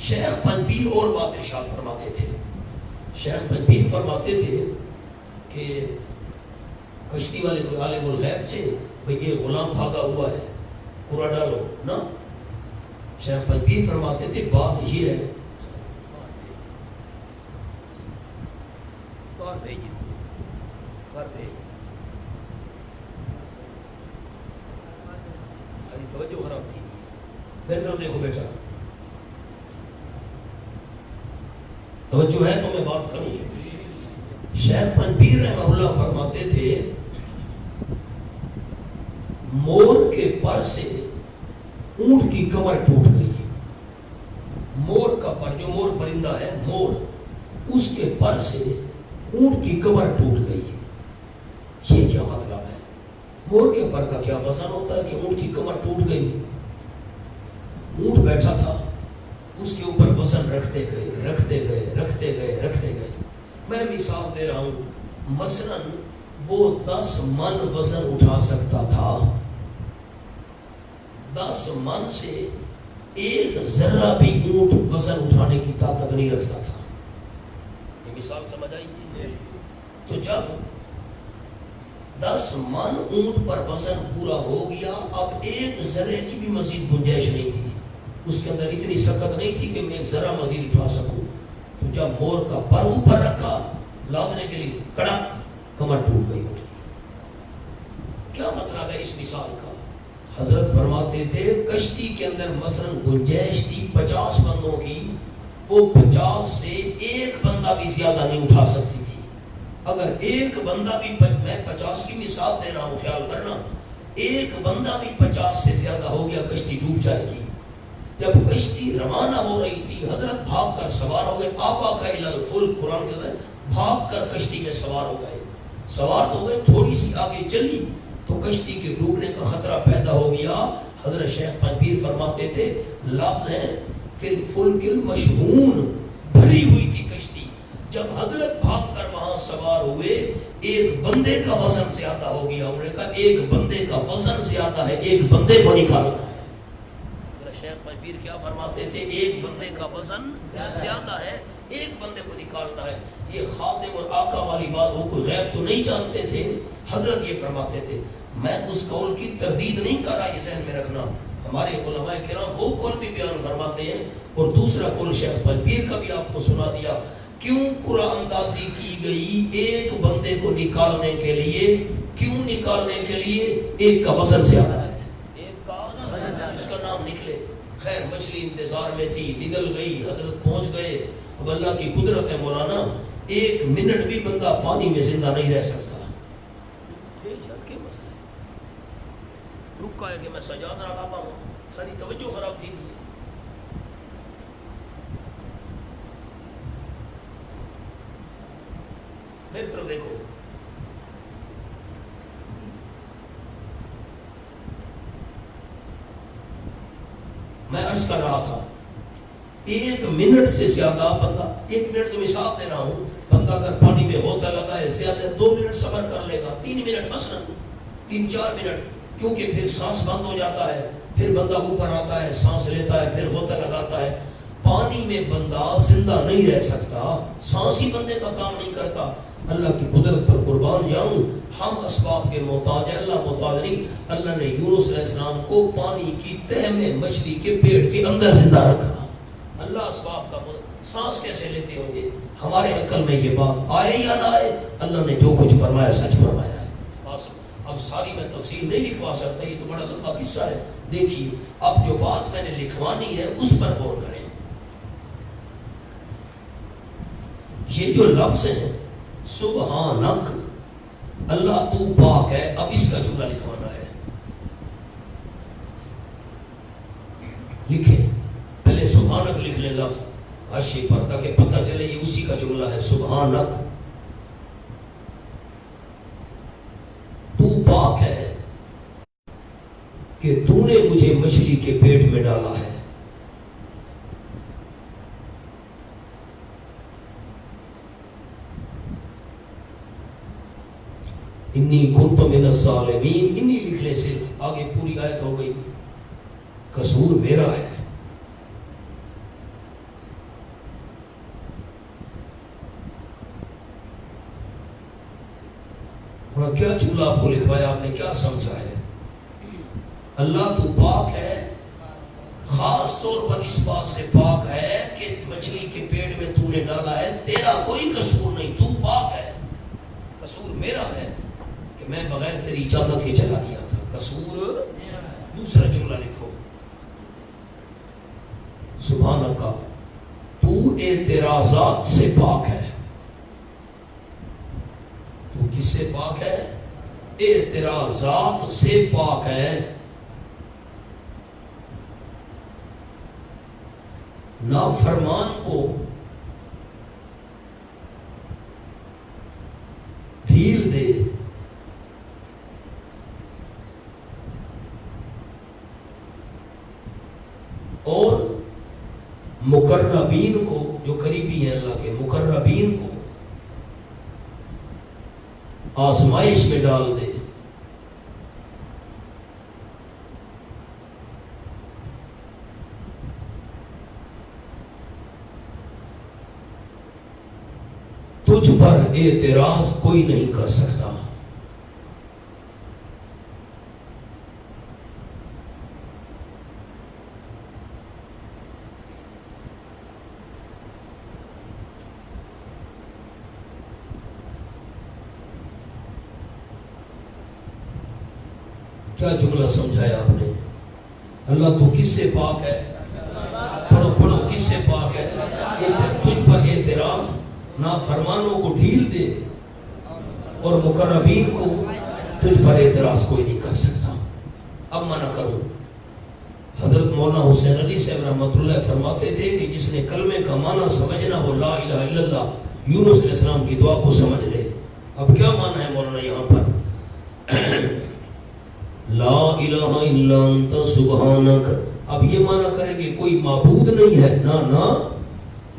شیخ پنجبیر اور بات ارشاد فرماتے تھے. شیخ پنجبیر فرماتے تھے کہ کشتی والے کوئی عالم الغیب تھے، بھئی یہ غلام بھاگا ہوا ہے، قرآن ڈالو نا. شیخ پنجبیر فرماتے تھے بات یہ ہے، توجہ خراب تھی. میرے طرف دیکھو بیٹا، توجہ ہے تو میں بات کروں. شیخ پنجبیر رحمہ اللہ فرماتے تھے مور کے پر سے اونٹ کی کمر ٹوٹ گئی. مور کا پر، جو مور پرندہ ہے مور، اس کے پر سے اونٹ کی کمر ٹوٹ گئی. یہ کیا مطلب ہے؟ مور کے پر کا کیا بسان ہوتا ہے کہ اونٹ کی کمر ٹوٹ گئی. اونٹ بیٹھا تھا، اس کے اوپر وزن رکھتے گئے. میں مثال دے رہا ہوں, مثلاً وہ 10 من وزن اٹھا سکتا تھا. 10 من سے ایک ذرہ بھی اونٹ وزن اٹھانے کی طاقت نہیں رکھتا تھا. یہ مثال سمجھ آئی جی؟ تو جب 10 من اونٹ پر وزن پورا ہو گیا, اب ایک ذرے کی بھی مزید گنجائش نہیں تھی. اس کے اندر اتنی سکت نہیں تھی کہ میں ایک ذرہ مزید اٹھا سکوں. تو جب مور کا پر اوپر رکھا لادنے کے لیے, کڑک کمر ٹوٹ گئی اونٹ کی. کیا مطلب ہے اس مثال کا؟ حضرت فرماتے تھے کشتی کے اندر مثلا گنجائش تھی 50 بندوں کی, وہ 50 سے ایک بندہ بھی زیادہ نہیں اٹھا سکتی تھی. اگر ایک بندہ بھی, میں 50 کی مثال دے رہا ہوں, خیال کرنا, ایک بندہ بھی 50 سے زیادہ ہو گیا کشتی ڈوب جائے گی. جب کشتی روانہ ہو رہی تھی حضرت بھاگ کر سوار ہو گئے. آبا کا الفلک قرآن کے اندر بھاگ کر کشتی میں سوار ہو گئے. سوار ہو گئے, تھوڑی سی آگے چلی تو کشتی کے ڈوبنے کا خطرہ پیدا ہو گیا. حضرت شیخ پنجپیر فرماتے تھے لفظ ہے فی الفلک المشحون, بھری ہوئی تھی کشتی. جب حضرت بھاگ کر وہاں سوار ہوئے, ایک بندے کا وزن زیادہ ہو گیا. انہوں نے کہا ایک بندے کا وزن زیادہ ہے, ایک بندے کو نکالنا ہے. شیخ پنجپیر کیا فرماتے تھے؟ ایک بندے کا وزن زیادہ ہے, ایک بندے کو نکالنا ہے. یہ خادم اور آقا والی بات, وہ کوئی غیب تو نہیں جانتے تھے. حضرت یہ فرماتے تھے, میں اس قول کی تردید نہیں کر رہا, یہ ذہن میں رکھنا. ہمارے علماء کرام وہ قول بھی بیان فرماتے ہیں, اور دوسرا قول شیخ پنجپیر کا بھی آپ کو سنا دیا. کیوں قرآن اندازی کی گئی ایک بندے کو نکالنے کے لیے؟ کیوں نکالنے کے لیے؟ ایک کا وزن زیادہ ہے, ایک کا اس کا نام نکلے. خیر مچھلی انتظار میں تھی, نگل گئی, حضرت پہنچ گئے. اب اللہ کی قدرت ہے مولانا, 1 منٹ بھی بندہ پانی میں زندہ نہیں رہ سکتا. رکا ہے کہ میں سجاد رہا ہوں, ساری توجہ خراب تھی. میری طرف دیکھو, میں عرض کر رہا تھا 1 منٹ سے زیادہ بندہ, 1 منٹ تو مثال دے رہا ہوں, بندہ اگر پانی میں ہوتا لگا ہے زیادہ 2 منٹ صبر کر لے گا, 3 منٹ مثلا 3-4 منٹ, کیونکہ پھر سانس بند ہو جاتا ہے, پھر بندہ اوپر آتا ہے, سانس لیتا ہے, پھر ہوتا لگاتا ہے. پانی میں بندہ زندہ نہیں رہ سکتا, سانس ہی بندے کا کام نہیں کرتا. اللہ کی قدرت پر قربان جاؤں, ہم اسباب کے محتاج ہیں, اللہ محتاج نہیں. اللہ نے یونس علیہ السلام کو پانی کی تہ میں مچھلی کے پیٹ کے اندر زندہ رکھا. اللہ اسباب کا سانس کیسے لیتے ہوں گے؟ ہمارے عقل میں یہ بات آئے یا نہ آئے, اللہ نے جو کچھ فرمایا سچ فرمایا ہے. اب ساری میں تفصیل نہیں لکھوا سکتا, یہ تو بڑا لمبا قصہ ہے. دیکھیے اب جو بات میں نے لکھوانی ہے اس پر غور کریں. یہ جو لفظ ہے سبحانک, اللہ تو پاک ہے, اب اس کا جملہ لکھوانا ہے. لکھیں, پہلے سبحانک لکھ لیں لفظ حاشیے پر, تاکہ پتہ چلے یہ اسی کا جملہ ہے. سبحانک, تو پاک ہے کہ تو نے مجھے مچھلی کے پیٹ میں ڈالا ہے. انی کنت من الظالمین, انی لکھ لے صرف, آگے پوری آیت ہو گئی. قصور میرا ہے. وہاں کیا جملہ آپ کو لکھوایا, آپ نے کیا سمجھا ہے؟ اللہ تو پاک ہے, خاص طور پر اس بات سے پاک ہے کہ مچھلی کے پیٹ میں تو نے ڈالا ہے, تیرا کوئی قصور نہیں, تو پاک ہے. قصور میرا ہے کہ میں بغیر تیری اجازت کے چلا گیا تھا. قصور دوسرا جملہ لکھو, سبحانک, تو اعتراضات سے پاک ہے. تو کس سے پاک ہے؟ اعتراضات سے پاک ہے. نافرمان کو ڈھیل دے, اور مقربین کو، جو قریبی ہیں اللہ کے، مقربین کو آزمائش میں ڈال دے۔ تجھ پر اعتراض کوئی نہیں کر سکتا۔ کیا جملہ سمجھایا آپ نے؟ اللہ تو کس سے پاک ہے؟ پڑھو پڑھو، کس سے پاک ہے؟ تجھ پر اعتراض، نافرمانوں کو ڈھیل دے اور مقربین کو، تجھ پر اعتراض کوئی نہیں کر سکتا۔ اب منع کروں، حضرت مولانا حسین علی صاحب رحمۃ اللہ فرماتے تھے کہ جس نے کلمے کا معنی سمجھنا ہو، لا الہ الا اللہ، یونس علیہ السلام کی دعا کو سمجھ لے۔ اب کیا معنی ہے مولانا یہاں پر؟ لا الہ الا انت سبحانک، اب یہ معنی کریں کہ کوئی معبود نہیں ہے، نا نا،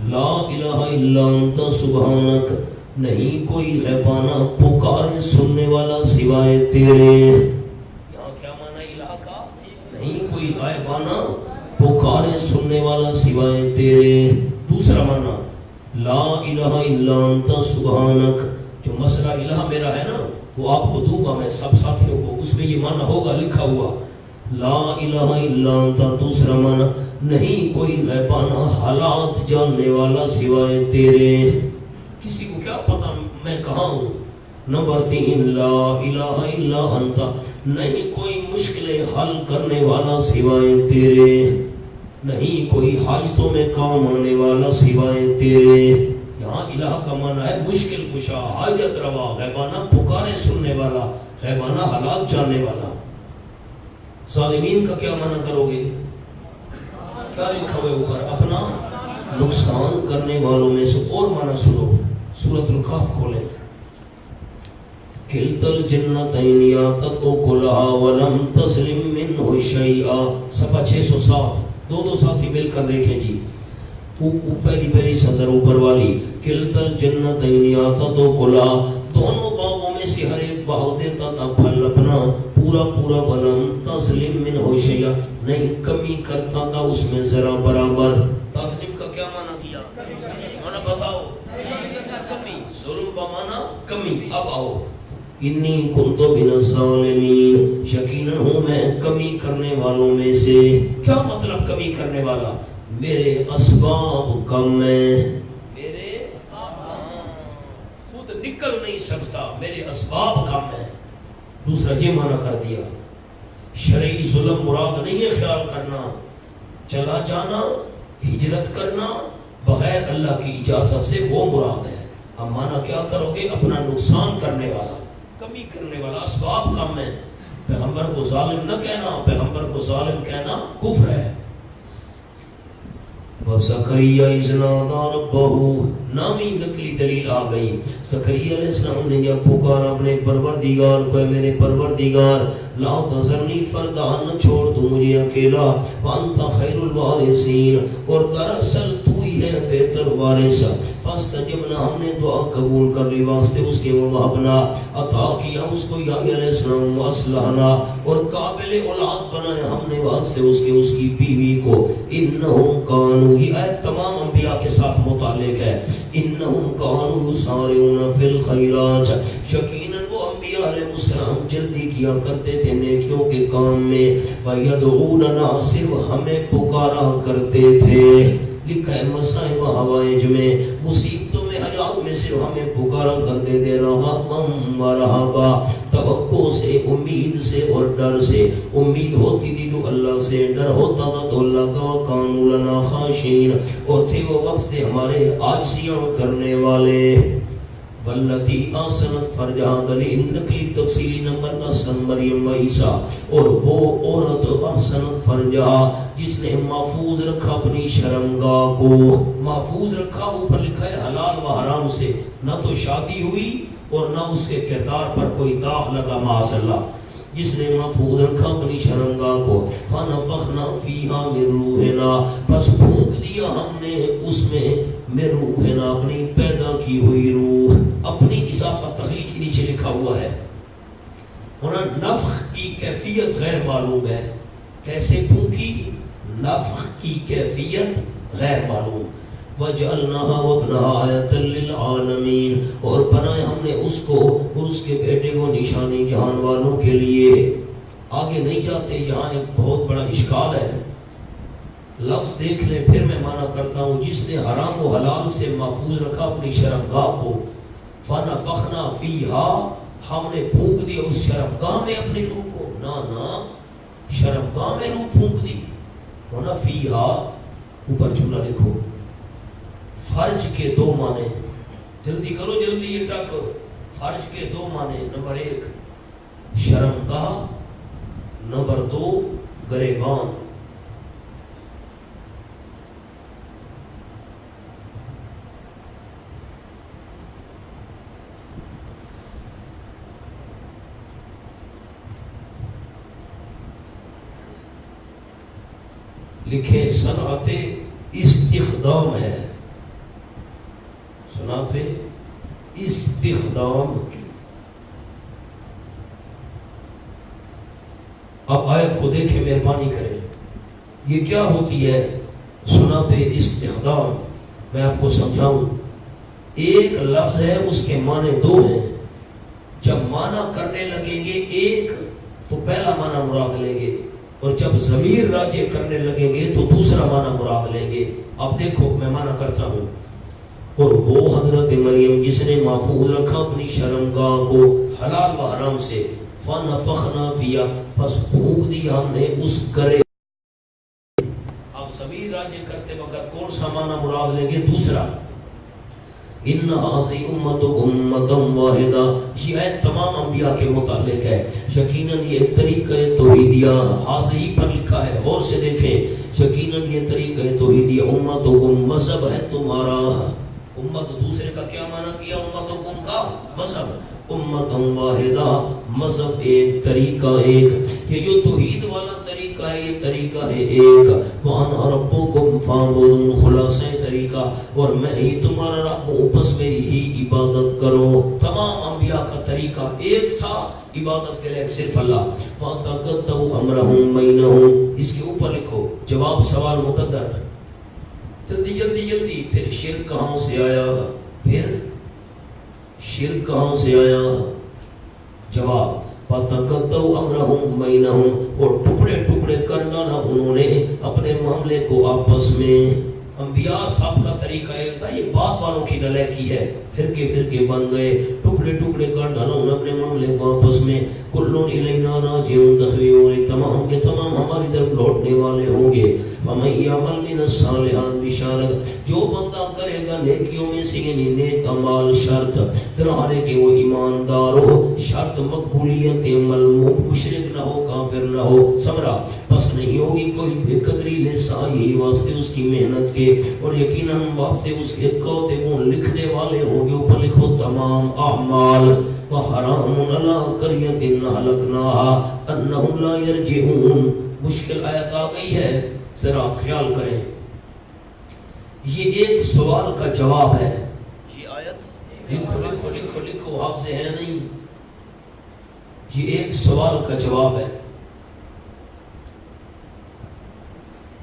لا الہ الا انت سبحانک، نہیں کوئی غیبانہ پکارے سننے والا سوائے تیرے۔ یہاں کیا معنی الہ کا؟ نہیں کوئی غیبانہ پکارے سننے والا سوائے تیرے۔ دوسرا معنی لا الہ الا انت سبحانک، جو مسئلہ الہ میرا ہے نا وہ آپ کو دوں گا میں سب ساتھیوں کو، اس میں یہ معنی ہوگا لکھا ہوا، لا الہ الا انت۔ دوسرا معنی نہیں کوئی غیبانہ حالات جاننے والا سوائے تیرے، کسی کو کیا پتا میں کہاں ہوں۔ نمبر 3 لا الہ الا انت، نہیں کوئی مشکلیں حل کرنے والا سوائے تیرے، نہیں کوئی حاجتوں میں کام آنے والا سوائے تیرے۔ یہاں الہ کا معنی ہے مشکل کشا، حاجت روا، غیبانہ پکارے سننے والا، غیبانہ حالات جاننے والا۔ ظالمین کا کیا معنی کرو گے؟ کیا لکھا ہوئے اوپر؟ اپنا نقصان کرنے والوں میں سے۔ اور معنی سنو، سورۃ الکہف کھولیں، کلتا الجنتین آتت اکلہا ولم تظلم منہ شیئا، صفحہ 607، دو ساتھی مل کر دیکھیں جی، پہلی صدر اوپر والی، کلتا الجنتین آتت اکلہا، دونوں باغوں میں سے ہر ایک باغ دیتا تھا پھل اپنا پورا پورا، ولم تظلم منہ شیئا، نہیں کمی کرتا تھا اس میں ذرا برابر۔ تظلم کا کیا معنی کیا؟ معنی بتاؤ، کمی، ظلم کا معنی کمی۔ اب آؤ، انی کنت من الظالمین، یقیناً ہوں میں کمی کرنے والوں میں سے۔ کیا مطلب کمی کرنے والا؟ میرے اسباب کم ہیں، میرے خود نکل نہیں سکتا، میرے اسباب کم ہیں۔ دوسرا یہ معنی کر دیا، شرعی ظلم مراد نہیں ہے خیال کرنا، چلا جانا، ہجرت کرنا بغیر اللہ کی اجازت سے، وہ مراد ہے۔ اب معنی کیا کرو گے؟ اپنا نقصان کرنے والا، کمی کرنے والا، اسباب کم ہیں۔ پیغمبر کو ظالم نہ کہنا، پیغمبر کو ظالم کہنا کفر ہے۔ وَزَكَرِيَّا إِذْ نَادَىٰ رَبَّهُ، نامی نقلی دلیل آ گئی۔ زکریا علیہ السلام نے جب پکارا اپنے پروردگار کو، اے میرے پروردگار، لا تذرنی فردا، نہ چھوڑ تو مجھے اکیلا، وانت خیر الوارثین، اور دراصل تو ہی ہے بہتر وارث۔ فاستجبنا، ہم نے دعا قبول کر لی واسطے اس کے، ووہبنا، عطا کیا اس کو یحییٰ علیہ السلام، واصلحنا، اور قابل اولاد بنایا ہم نے واسطے اس کے، اس کی بیوی کو۔ انہم کانوا، یہ آیت تمام انبیاء کے ساتھ متعلق ہے۔ انہم کانوا یسارعون فی الخیرات، یقیناً وہ انبیاء علیہ السلام جلدی کیا کرتے تھے نیکیوں کے کام میں، وَيَدْعُونَنَا، صرف ہمیں پکارا کرتے تھے۔ لکھا ہے مصائب حوائج میں، مصیبتوں میں، حاجات میں صرف ہمیں پکارا کرتے تھے، رغباً ورہبا، توقع سے، امید سے اور ڈر سے۔ امید ہوتی تھی تو اللہ سے، ڈر ہوتا تھا تو اللہ کا، وَكَانُوا لَنَا خَاشِعِينَ، اور تھے وہ واسطے ہمارے عاجزیاں کرنے والے۔ والتی آسنت فرجہا، دلیل نقلی تفصیلی نمبر 10 مریم و عیسیٰ، اور وہ عورت احسنت فرجہا جس نے محفوظ رکھا اپنی شرمگاہ کو۔ محفوظ رکھا، اوپر لکھا ہے حلال و حرام سے، نہ تو شادی ہوئی اور نہ اس کے کردار پر کوئی داغ لگا معاذ اللہ۔ جس نے محفوظ رکھا اپنی شرمگاہ کو، فنفخنا فیہا من روحنا، بس پھونک دیا ہم نے اس میں من روحنا، اپنی پیدا کی ہوئی روح. اپنی اضافہ تخلیق کے نیچے لکھا ہوا ہے. ہونا نفخ کی کیفیت غیر معلوم ہے، کیسے پھونکی؟ نفخ کی کیفیت غیر معلوم. وَجَعَلْنَاهَا وَابْنَهَا آیَةً لِلْعَالَمِينَ، اور بنائے ہم نے اس کو اور اس کے بیٹے کو نشانی جہان والوں کے لیے. آگے نہیں جاتے، یہاں ایک بہت بڑا اشکال ہے. لفظ دیکھ لیں، پھر میں معنی کرتا ہوں. جس نے حرام و حلال سے محفوظ رکھا اپنی شرمگاہ کو، فَنَفَخْنَا فِيهَا، ہم نے پھونک دیا اس شرمگاہ میں اپنی روح کو. نا شرمگاہ میں روح پھونک دی. ہونا فیہا، اوپر جملہ لکھو. فرج کے دو معنی، جلدی کرو جلدی یہ ٹک. فرج کے دو معنی، نمبر 1 شرمگاہ، نمبر 2 گریبان. لکھے صنعت استخدام ہے، صنعت استخدام. اب آیت کو دیکھیں، مہربانی کریں. یہ کیا ہوتی ہے صنعت استخدام؟ میں آپ کو سمجھاؤں. ایک لفظ ہے، اس کے معنی 2 ہیں. جب معنی کرنے لگیں گے ایک تو پہلا معنی مراد لیں گے، اور جب ضمیر راجع کرنے لگیں گے تو دوسرا معنی مراد لیں گے. اب دیکھو میں معنی کرتا ہوں. اور وہ حضرت مریم جس نے محفوظ رکھا اپنی شرمگاہ کو حلال و حرام سے، فنفخنا فیہا، پس پھونک دیا ہم نے اس گرے. اب ضمیر راجع کرتے وقت کون سا معنی مراد لیں گے؟ دوسرا. ان ہذی امتکم امۃ واحدہ، یہ آیت تمام انبیاء کے متعلق ہے. یقیناً یہ طریقہ توحیدیہ ہذی پر لکھا ہے، غور سے دیکھیں. یقیناً یہ طریقہ توحیدیہ، امتکم مذہب ہے تمہارا. امت دوسرے کا کیا معنی کیا؟ امتکم کا مذہب. امت واحدہ، مذہب ایک، طریقہ ایک. یہ جو توحید والا طریقہ ہے، یہ طریقہ ہے ایک. وَأَنَا رَبُّكُمْ فَاعْبُدُونِ، خلاصہ طریقہ، اور میں ہی تمہارا رب ہوں، پس میری ہی عبادت کرو. تمام انبیاء کا طریقہ ایک تھا، عبادت کے لیے صرف اللہ. وَتَقَطَّعُوا أَمْرَهُم بَيْنَهُمْ، اس کے اوپر لکھو جواب سوال مقدر. جلدی جلدی جلدی. پھر شرک کہاں سے آیا؟ پھر شرک کہاں سے آیا؟ جواب فَتَقَطَّعُوا أَمْرَهُم بَيْنَهُمْ، اور ٹکڑے ٹکڑے کر ڈالا انہوں نے اپنے معاملے کو آپس میں. انبیاء صاحب کا طریقہ ایک تھا، یہ بات والوں کی نالیکی ہے. فرقے فرقے بن گئے، ٹکڑے ٹکڑے کر ڈالا انہوں نے اپنے معاملے کو آپس میں. کُلٌّ إِلَيْنَا رَاجِعُونَ، تخویون تمام کے تمام ہماری طرف لوٹنے والے ہوں گے. فَمَن يَعْمَلْ مِنَ الصَّالِحَاتِ بِشَرْطٍ، جو بندہ کرے گا نیکیوں میں سے یعنی نیک اعمال، شرط درہانے کہ وہ ایماندار ہو، شرط مقبولیت عمل، مشرک نہ ہو، کافر نہ ہو. سمرا بس نہیں ہوگی کوئی بے قدری لسعیہ، واسطے اس کی محنت کے، اور یقیناً واسطے اس کے کاتبون لکھنے والے ہوں گے. اوپر لکھو تمام اعمال. وَحَرَامٌ عَلَىٰ قَرْيَةٍ أَهْلَكْنَاهَا أَنَّهُمْ لَا يَرْجِعُونَ. مشکل آیت آ گئی ہے، ذرا خیال کریں. یہ ایک سوال کا جواب ہے. یہ آیت لکھو لکھو لکھو لکھو، حافظ ہے نہیں. یہ ایک سوال کا جواب ہے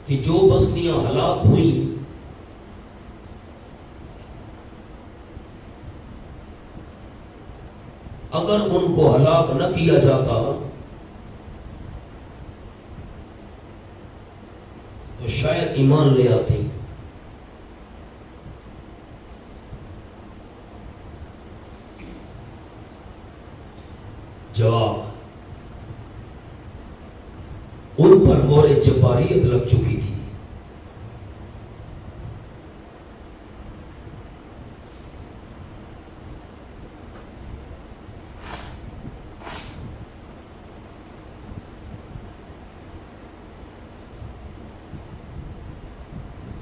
کہ جو بستیاں ہلاک ہوئیں اگر ان کو ہلاک نہ کیا جاتا تو شاید ایمان لے آتی. جواب ان پر مہر جباریت لگ چکی تھی.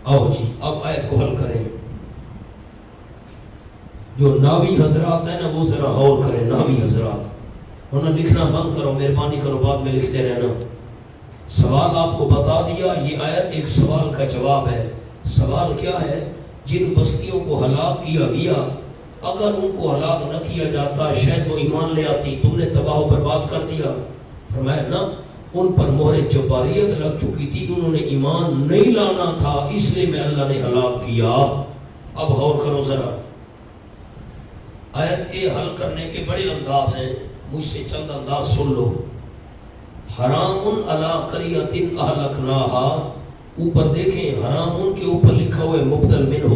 آؤ جی اب آیت کو حل کریں. جو ناوی حضرات ہیں نا وہ ذرا غور کریں. ناوی حضرات ورنہ لکھنا بند کرو، مہربانی کرو، بعد میں لکھتے رہنا۔ سوال آپ کو بتا دیا، یہ آیت ایک سوال کا جواب ہے۔ سوال کیا ہے؟ جن بستیوں کو ہلاک کیا گیا، اگر ان کو ہلاک نہ کیا جاتا شاید وہ ایمان لے آتی، تم نے تباہ و برباد کر دیا۔ فرمایا نہ، ان پر مہر جباریت لگ چکی تھی، انہوں نے ایمان نہیں لانا تھا، اس لیے میں اللہ نے ہلاک کیا۔ اب غور کرو ذرا، آیت کے حل کرنے کے بڑے انداز ہیں، مجھ سے چند انداز سن لو۔ حرام علی قریۃ اہلکناہا، اوپر دیکھیں حرام کے اوپر لکھا ہوا ہے مبدل منہ،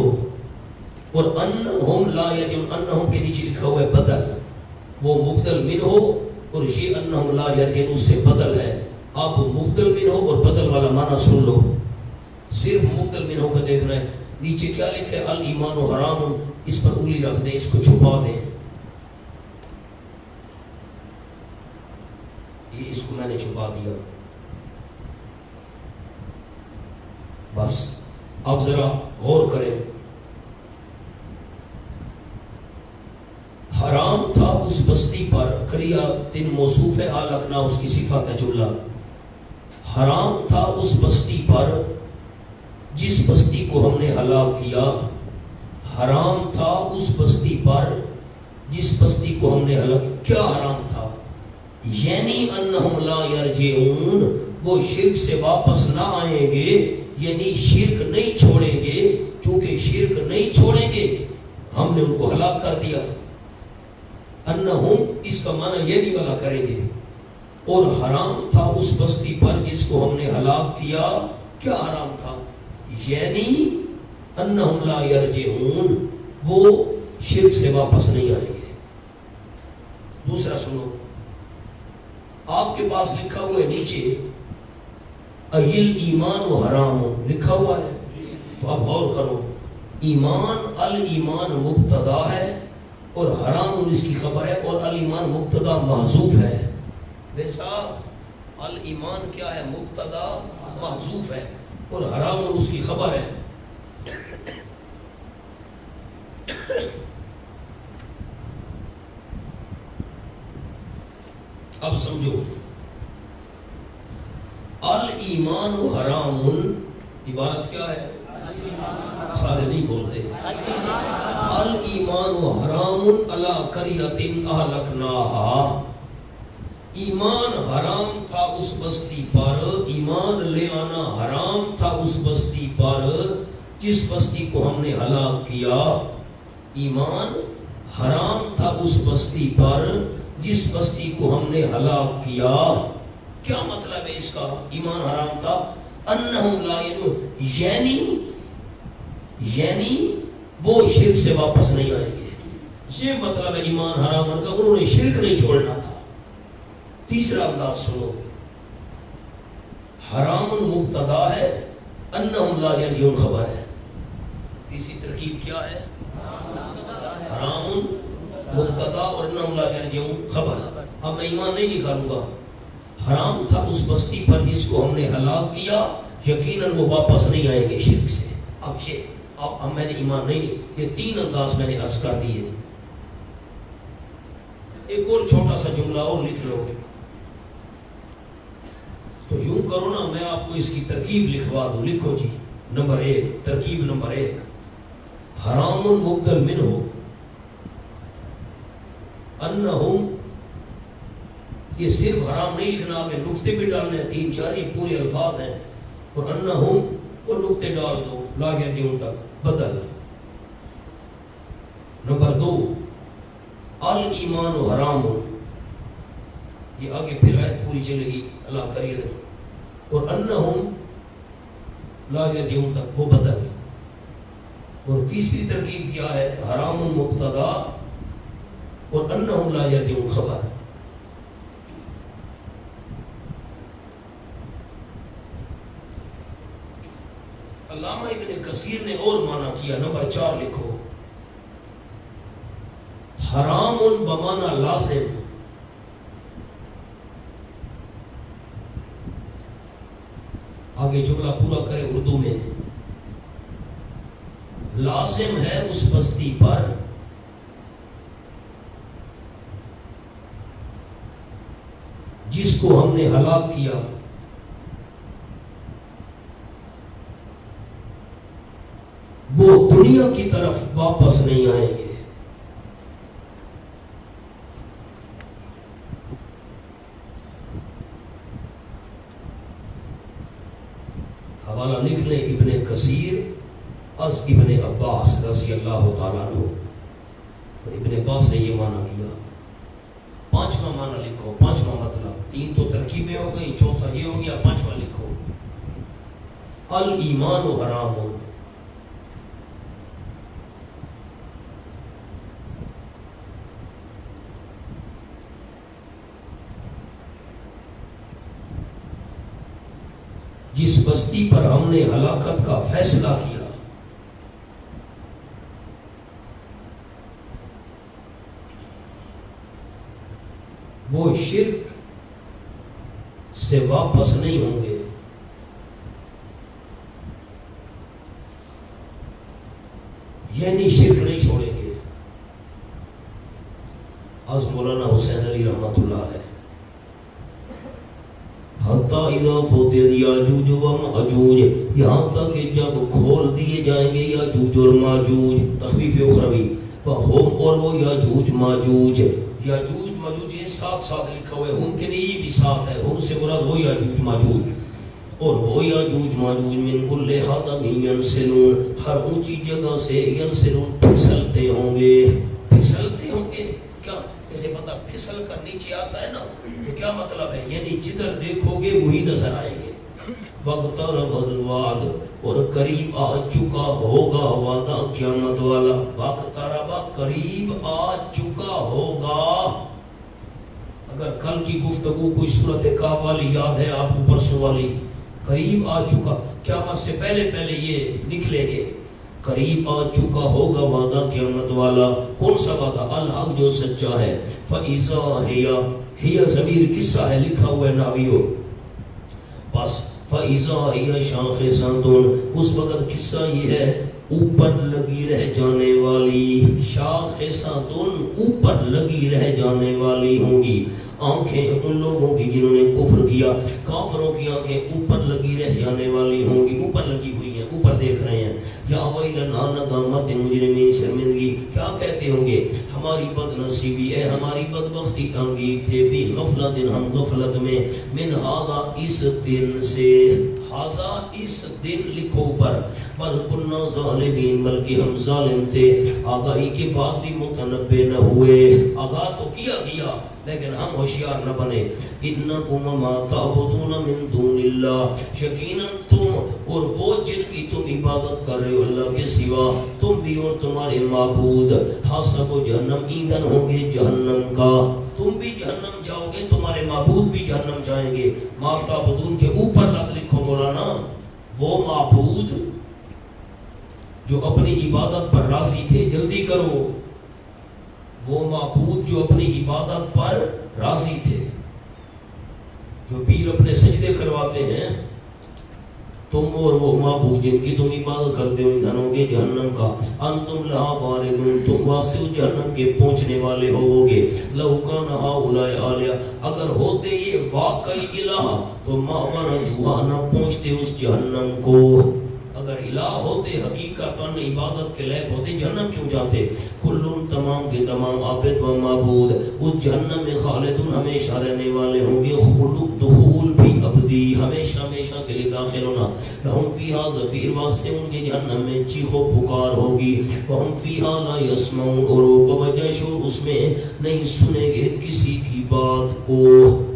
اور انہم لا یرجعون، انہم کے نیچے لکھا ہوا ہے بدل، وہ مبدل منہ اور یہ انہم لا یرجعون اس سے بدل ہے۔ اب مبدل منہ اور بدل والا معنی سن لو، صرف مبدل منہ کا دیکھنا ہے۔ نیچے کیا لکھا ہے؟ الایمان حرام، اس پر انگلی رکھ دیں، اس کو چھپا دیں، یہ اس کو میں نے چھپا دیا بس۔ اب ذرا غور کریں، حرام تھا اس بستی پر، کریا تن موصوف ہے، آلکنا اس کی صفت ہے جملہ، حرام تھا اس بستی پر جس بستی کو ہم نے ہلاک کیا، حرام تھا اس بستی پر جس بستی کو ہم نے ہلاک کیا۔ کیا حرام تھا؟ یعنی انہم لا یرجعون، وہ شرک سے واپس نہ آئیں گے، یعنی شرک نہیں چھوڑیں گے، چونکہ شرک نہیں چھوڑیں گے ہم نے ان کو ہلاک کر دیا۔ انہم اس کا معنی یہ نہیں والا کریں گے، اور حرام تھا اس بستی پر جس کو ہم نے ہلاک کیا۔ کیا حرام تھا؟ یعنی انہم لا یرجعون، وہ شرک سے واپس نہیں آئیں گے۔ دوسرا سنو، آپ کے پاس لکھا ہوا ہے نیچے ایل ایمان و حرام لکھا ہوا ہے، تو اب غور کرو، ایمان الایمان مبتدا ہے اور حرام اس کی خبر ہے، اور الایمان مبتدا محذوف ہے۔ ویسا الایمان کیا ہے؟ مبتدا محذوف ہے، اور حرام اس کی خبر ہے۔ اب سمجھو، الایمان حرام عبارت کیا ہے؟ سارے نہیں بولتے۔ الایمان حرام علی قریۃ اہلکناہا، ایمان حرام تھا اس بستی پر، ایمان لے آنا حرام تھا اس بستی پر جس بستی کو ہم نے ہلاک کیا۔ ایمان حرام تھا اس بستی پر جس بستی کو ہم نے ہلاک کیا۔ کیا مطلب ہے اس کا؟ ایمان حرام تھا، انہم لا یرجعون، یعنی وہ شرک سے واپس نہیں آئیں گے، یہ مطلب ہے ایمان حرام کا، انہوں نے شرک نہیں چھوڑنا تھا۔ تیسرا انداز سنو، حرام مبتدا ہے، انہم لا یرجعون خبر ہے۔ تیسری ترکیب کیا ہے؟ حرام مبتدا اور انہم لا یرجعون خبر۔ اب میں ایمان نہیں نکالوں گا، حرام تھا اس بستی پر جس کو ہم نے ہلاک کیا، یقیناً وہ واپس نہیں آئیں گے شرک سے۔ اب میں نے ایمان نہیں، یہ تین انداز میں نے عرض کر دیے۔ ایک اور چھوٹا سا جملہ اور لکھ لو گے تو یوں کرو نا، میں آپ کو اس کی ترکیب لکھوا دوں۔ لکھو جی، نمبر ایک، ترکیب نمبر ایک، حرام مبدل منہ انہم، یہ صرف حرام نہیں لکھنا، آگے نقطے بھی ڈالنے ہیں، تین چار یہ پورے الفاظ ہیں، اور انہم اور نقطے ڈال دو لا یرجعون تک، بدل۔ نمبر دو، الایمان حرام، یہ آگے پھر آیت پوری چلے گی، اللہ کریے رہے، اور انہم لا یرجعون تک، وہ بدل۔ اور تیسری ترکیب کیا ہے؟ حرام مبتدا اور انہم لا یرجعون خبر۔ علامہ ابن کثیر نے اور معنی کیا، نمبر 4 لکھو، حرام بمعنی لازم، آگے جملہ پورا کرے اردو میں، لازم ہے اس بستی پر جس کو ہم نے ہلاک کیا وہ دنیا کی طرف واپس نہیں آئیں گے. حوالہ لکھ لیں ابن کثیر از ابن عباس رضی اللہ تعالیٰ عنہ. ابن عباس نے یہ معنی کیا. پانچواں معنی لکھو, پانچواں مطلب, تین تو ترکیبیں ہو گئی, چوتھا یہ ہو گیا, پانچواں لکھو. الایمان حرام, جس بستی پر ہم نے ہلاکت کا فیصلہ کیا وہ شرک سے واپس نہیں ہوں گے. یعنی شرک نہیں چھوڑیں گے. از مولانا حسین علی رحمۃ اللہ علیہ. حتیٰ اذا فتحت یاجوج و ماجوج, یہاں تک کہ جب کھول دیے جائیں گے یاجوج اور ماجوج. تخفیف اخروی, وہم اور وہ یاجوج ماجوج. یاجوج ماجوج یہ ساتھ ساتھ لکھا ہوا ہے, ہم کے لیے بھی ساتھ ہے, ہم سے مراد وہ یاجوج ماجوج. اور وہ یاجوج ماجوج من کل حدب ینسلون, ہر اونچی جگہ سے ینسلون پھسلتے ہوں گے. پھسلتے ہوں گے کیا؟ جیسے بندہ پھسل کر نیچے آتا ہے نا, تو کیا مطلب ہے؟ یعنی جدھر دیکھو گے وہی نظر آئیں گے. وَاقْتَرَبَ الْوَعْدُ, اور قریب آ چکا ہوگا وعدہ قیامت والا. وَاقْتَرَبَ, قریب آ چکا ہوگا. اگر کل کی گفتگو کوئی صورت کہف والی یاد ہے آپ کو, پرسوں والی, قریب آ چکا, قیامت سے پہلے پہلے یہ نکلے گے. قریب آ چکا ہوگا وعدہ قیامت والا. کون سا وعدہ؟ الحق, جو سچا ہے. فَإِذَا ہِيَ ضمیر قصہ ہے, لکھا ہوا ہے ناویوں. بس فَإِذَا هِيَ شَاخِصَةٌ, اس وقت قصہ یہ ہے اوپر لگی رہ جانے والی. شاخصۃ, اوپر لگی رہ جانے والی ہوں گی. آنکھیں ان لوگوں کی جنہوں نے کفر کیا, کافروں کی آنکھیں اوپر لگی رہ جانے والی ہوں گی. اوپر لگی ہوئی ہیں, اوپر دیکھ رہے ہیں. یا ویلنا ندامت مجرمین, شرمندگی. کیا کہتے ہوں گے؟ ہماری بد نصیبی ہے, ہماری بدبختی تانگیب تھے. فی غفلت, ہم غفلت میں. من ہذا, اس دن سے. ہذا, اس دن لکھو پر. بل کننا ظالمین, بلکہ ہم ظالم تھے. آگاہی کے بعد بھی متنبہ نہ ہوئے. آگاہ تو کیا گیا لیکن ہم ہوشیار نہ بنے. انکم ما تعبدون من دون اللہ, یقیناً تم اور وہ جن کی تم عبادت کر رہے ہو اللہ کے سوا, تم بھی اور تمہارے معبود, حسب جہنم, ایندھن ہوں گے جہنم کا. تم بھی جہنم جاؤ گے, تمہارے معبود بھی جہنم جائیں گے. ما تعبدون کے اوپر لگ لکھو مولانا. وہ معبود جو اپنی عبادت پر راضی تھے, جلدی کرو. وہ معبود جو اپنی عبادت پر راضی تھے, جو پیر اپنے سجدے کرواتے ہیں, تم اور وہ معبود جن کی تم عبادت کرتے ہو ایندھن ہوں گے جہنم کا. انتم لہا واردون, تم واسطے جہنم کے پہنچنے والے ہوگے. لو کان ہؤلاء آلیہ, اگر ہوتے یہ واقعی الہ تو ما وردوہا, نہ پہنچتے اس جہنم کو. اگر الہ ہوتے, حقیقتاً عبادت کے لائق ہوتے, جہنم کیوں جاتے؟ کلون, تمام کے تمام, عابد و معبود اس جہنم میں خالدون, ہمیشہ رہنے والے ہوں گے. خلود, دخول بھی ابدی, ہمیشہ ہمیشہ کے لیے داخل ہونا. لہم فیہا زفیر, واسطے ان کے جہنم میں چیخ و پکار ہوگی. وہم فیہا لا یسمعون, اور وہ بوجہ شور اس میں نہیں سنیں گے کسی کی بات کو,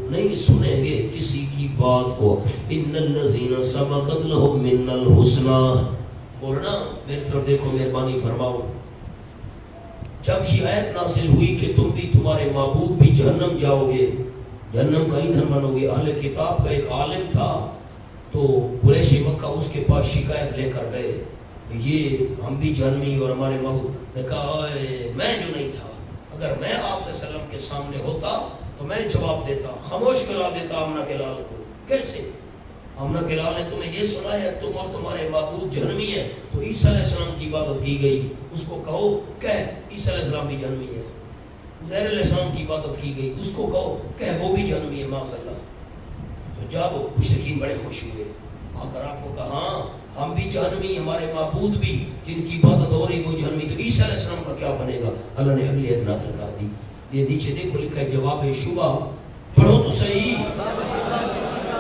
نہیں سنیں گے کسی کی بات کو. ان الذین سبقت لهم من الحسنى, بولنا میری طرف دیکھو, مہربانی فرماؤ. جب یہ آیت نازل ہوئی کہ تم بھی تمہارے معبود بھی جہنم جاؤ گے, جہنم کا ایندھن بنو گے. اہل کتاب کا ایک عالم تھا, تو قریش مکہ اس کے پاس شکایت لے کر گئے, یہ ہم بھی جہنمی اور ہمارے معبود. نے کہا میں جو نہیں تھا, اگر میں آپ سے سلام کے سامنے ہوتا تو میں جواب دیتا, خاموش کرا دیتا آمنہ کے لال کو. کیسے؟ آمنہ کے لال نے تمہیں یہ سنا ہے تم اور تمہارے معبود جہنمی ہے, تو عیسیٰ علیہ السلام کی عبادت کی گئی, اس کو کہو, کہہ عیسیٰ علیہ السلام بھی جہنمی ہے. عزیر علیہ السلام کی عبادت کی گئی، اس کو کہو کہ وہ بھی جہنمی ہے معاذ اللہ، تو جب مشرکین بڑے خوش ہوئے، اگر آپ کو کہا ہم بھی جہنمی، ہمارے معبود بھی جن کی عبادت ہو رہی وہ جہنمی، تو عیسیٰ علیہ السلام کا کیا بنے گا؟ اللہ نے اگلی آیت نازل کر دی، یہ نیچے دیکھو لکھا ہے جواب شبہ، پڑھو تو صحیح۔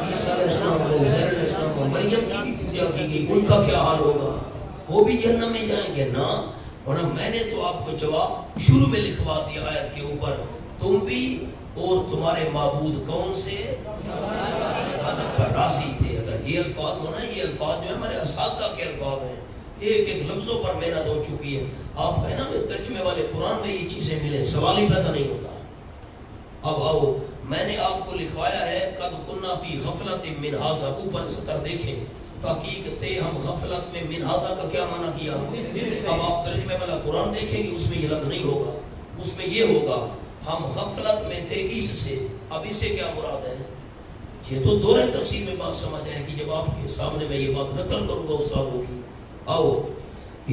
عیسیٰ علیہ السلام کو، عزیر علیہ السلام کو، مریم کی بھی پوجا کی گئی، ان کا کیا حال ہوگا؟ وہ بھی جہنم میں جائیں گے؟ نہ، ورنہ میں نے تو آپ کو جواب شروع میں لکھوا دیا آیت کے اوپر، تم بھی اور تمہارے معبود کون سے عبادت پر راضی تھے۔ اگر یہ الفاظ ہونا، یہ الفاظ جو ہے ہمارے اساتذہ کے الفاظ ہیں، ایک ایک لفظوں پر محنت ہو چکی ہے۔ آپ کہنا میں ترجمے والے قرآن میں یہ چیزیں ملیں، سوال ہی پیدا نہیں ہوتا۔ اب آؤ، میں نے آپ کو لکھوایا ہے قد کنا فی غفلت من ھذا، اوپر سطر دیکھیں، تحقیق تھے ہم غفلت میں، من ھذا کا کیا معنی کیا؟ اب آپ ترجمے والا قرآن دیکھیں گے، اس میں یہ لفظ نہیں ہوگا، اس میں یہ ہوگا ہم غفلت میں تھے اس سے۔ اب اس سے کیا مراد ہے؟ یہ تو دورہ تفسیر میں بات سمجھ آئے کہ جب آپ کے سامنے میں یہ بات نقل کروں گا استادوں کی۔ آؤ،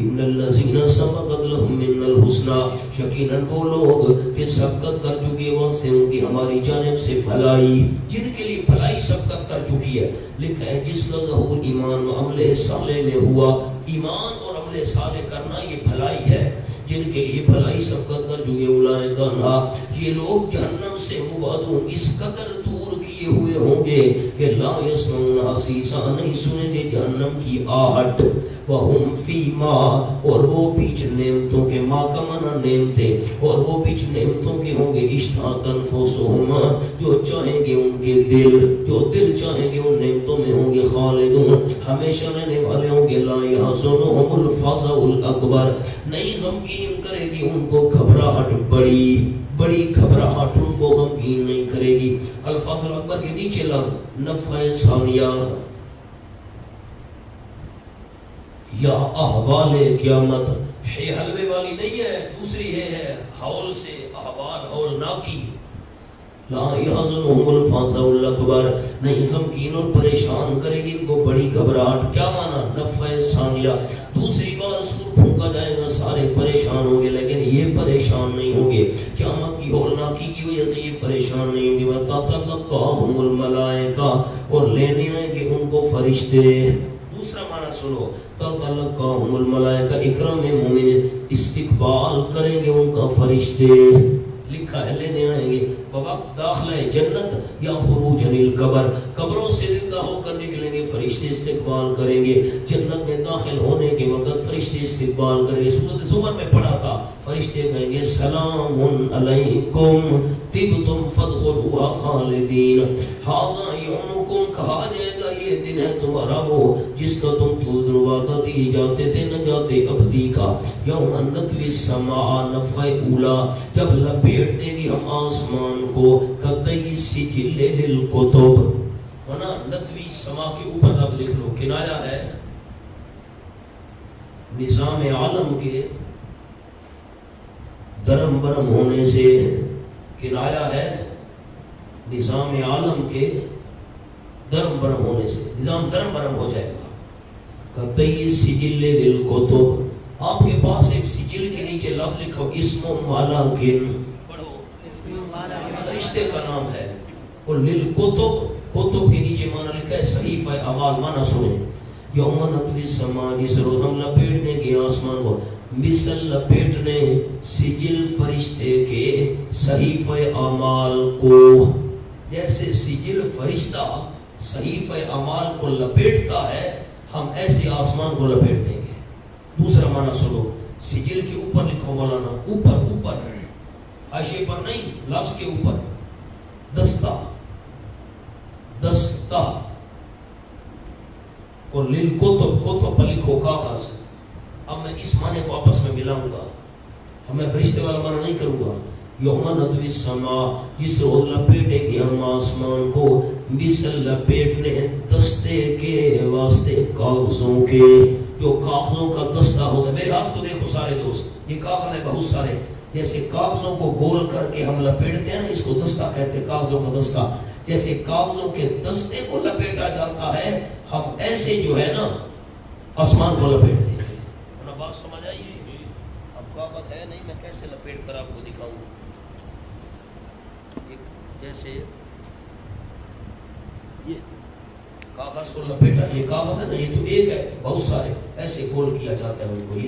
ان الذین سبقت لهم منا الحسنى، یقیناً وہ لوگ کہ سبقت کر چکے وہاں سے ان کی ہماری جانب سے بھلائی، جن کے لیے بھلائی سبقت کر چکی ہے۔ لکھا ہے جس کا ظہور ایمان و عمل صالح میں ہوا، ایمان اور عمل صالح کرنا یہ بھلائی ہے، جن کے لیے بھلائی سبقت کر چکے، اولئک عنہا، یہ لوگ جہنم سے مبعدون، اس قدر دور کیے ہوئے ہوں گے کہ لا یسمعون حسیسا، نہیں سنیں گے جہنم کی آہٹ، وَهُمْ فِي مَا، اور وہ بیچ نعمتوں کے، ماں کا معنی نعمتیں، اور وہ بیچ نعمتوں کے ہوں گے، اشتہت انفسہم، جو چاہیں گے ان کے دل، جو دل چاہیں گے ان نعمتوں میں ہوں گے، خالدون، ہمیشہ رہنے والے ہوں گے، لا یحزنہم الفزع الاکبر، نہیں غمگین کرے گی ان کو گھبراہٹ، بڑی گھبراہٹ ان کو غمگین نہیں کرے گی۔ الفاظ الاکبر کے نیچے لفظ نفخہ ثانیہ یا احوال قیامت، ہے حلوے والی نہیں ہے، دوسری ہے ہول سے، احوال ہولناکی، لا یحزنہم الفزع الاکبر، نہیں غمگین اور پریشان کرے گی ان کو بڑی گھبراہٹ۔ کیا معنی؟ نفخہ ثانیہ، دوسری بار سور پھونکا جائے گا، سارے پریشان ہوں گے لیکن یہ پریشان نہیں ہوں گے، قیامت کی ہولناکی کی وجہ سے یہ پریشان نہیں ہوں گے۔ وَتَتَلَقَّاهُمُ الْمَلَائِکَةُ، اور لینے آئیں گے ان کو فرشتے۔ دوسرا معنی سنو، تَتَلَقَّاهُمُ الْمَلَائِکَةُ، اکرام مومن، استقبال کریں گے ان کا فرشتے، لکھا ہے لینے آئیں گے بوقت داخلہ جنت یا خروج القبر، قبروں سے زندہ ہو کر نکلیں گے فرشتے استقبال کریں گے، جنت میں داخل ہونے کے وقت فرشتے استقبال کریں گے۔ سورۃ زمر میں پڑھا تھا، فرشتے کہیں گے سلام علیکم طبتم فادخلوها خالدین، ھذا یومکم، کہا جائے گا یہ دن ہے تمہارا وہ جس کا تم تو وعدہ دیے جاتے تھے نجات ابدی کا۔ یوم نطوی السماء، نفخہ اولا، جب لپیٹ دیں گے ہم آسمان کو، کطی سجل للکتب، ہونا نطوی السماء کے اوپر لفظ لکھ لو، کنایا ہے نظام عالم کے درم برم ہونے سے، کنایا ہے نظام عالم کے درم برم ہونے سے، نظام درم برم ہو جائے گا۔ کطی سجل للکتب، آپ کے پاس ایک سجل کے نیچے لفظ لکھو اسم مالاکن، فرشتے کا نام ہے، اور للکتب، کتب کے نیچے معنی لکھا ہے صحیفہ اعمال، معنی سنیں، یوم نطوی السماء، جس روز ہم لپیٹ دیں گے آسمان کو، مثل لپیٹنے سجل فرشتے کے صحیفہ اعمال کو، جیسے سجل فرشتہ صحیفہ اعمال کو لپیٹتا ہے، ہم ایسے آسمان کو لپیٹ دیں گے۔ دوسرا معنی سنو، سجل کے اوپر لکھو مولانا، اوپر حاشیے پر نہیں، لفظ کے اوپر، دستہ اور للکتب، کتب پر لکھو کاغذ۔ اب میں اس معنی کو آپس میں ملاؤں گا، اب میں فرشتے والا معنی نہیں کروں گا۔ یوم نطوی السماء، جس روز لپیٹیں گے ہم آسمان کو، مثل لپیٹنے دستے کے واسطے کاغذوں کے، جو کاغذوں کا دستہ ہوتا ہے، میرے ہاتھ کو دیکھو سارے دوست، یہ کاغذ ہے بہت سارے، جیسے کاغذوں کو گول کر کے ہم لپیٹتے ہیں نا، اس کو دستہ کہتے ہیں، کاغذوں کا دستہ، جیسے کاغذوں کے دستے کو لپیٹا جاتا ہے، ہم ایسے جو ہے نا آسمان کو لپیٹ دیں گے۔ بات سمجھ آئی؟ اب کاغذ ہے نہیں، میں کیسے لپیٹ کر آپ کو دکھاؤں؟ جیسے یہ کاغذ کو لپیٹا، یہ کاغذ ہے نا، یہ تو ایک ہے، بہت سارے ایسے گول کیا جاتا ہے ان کو،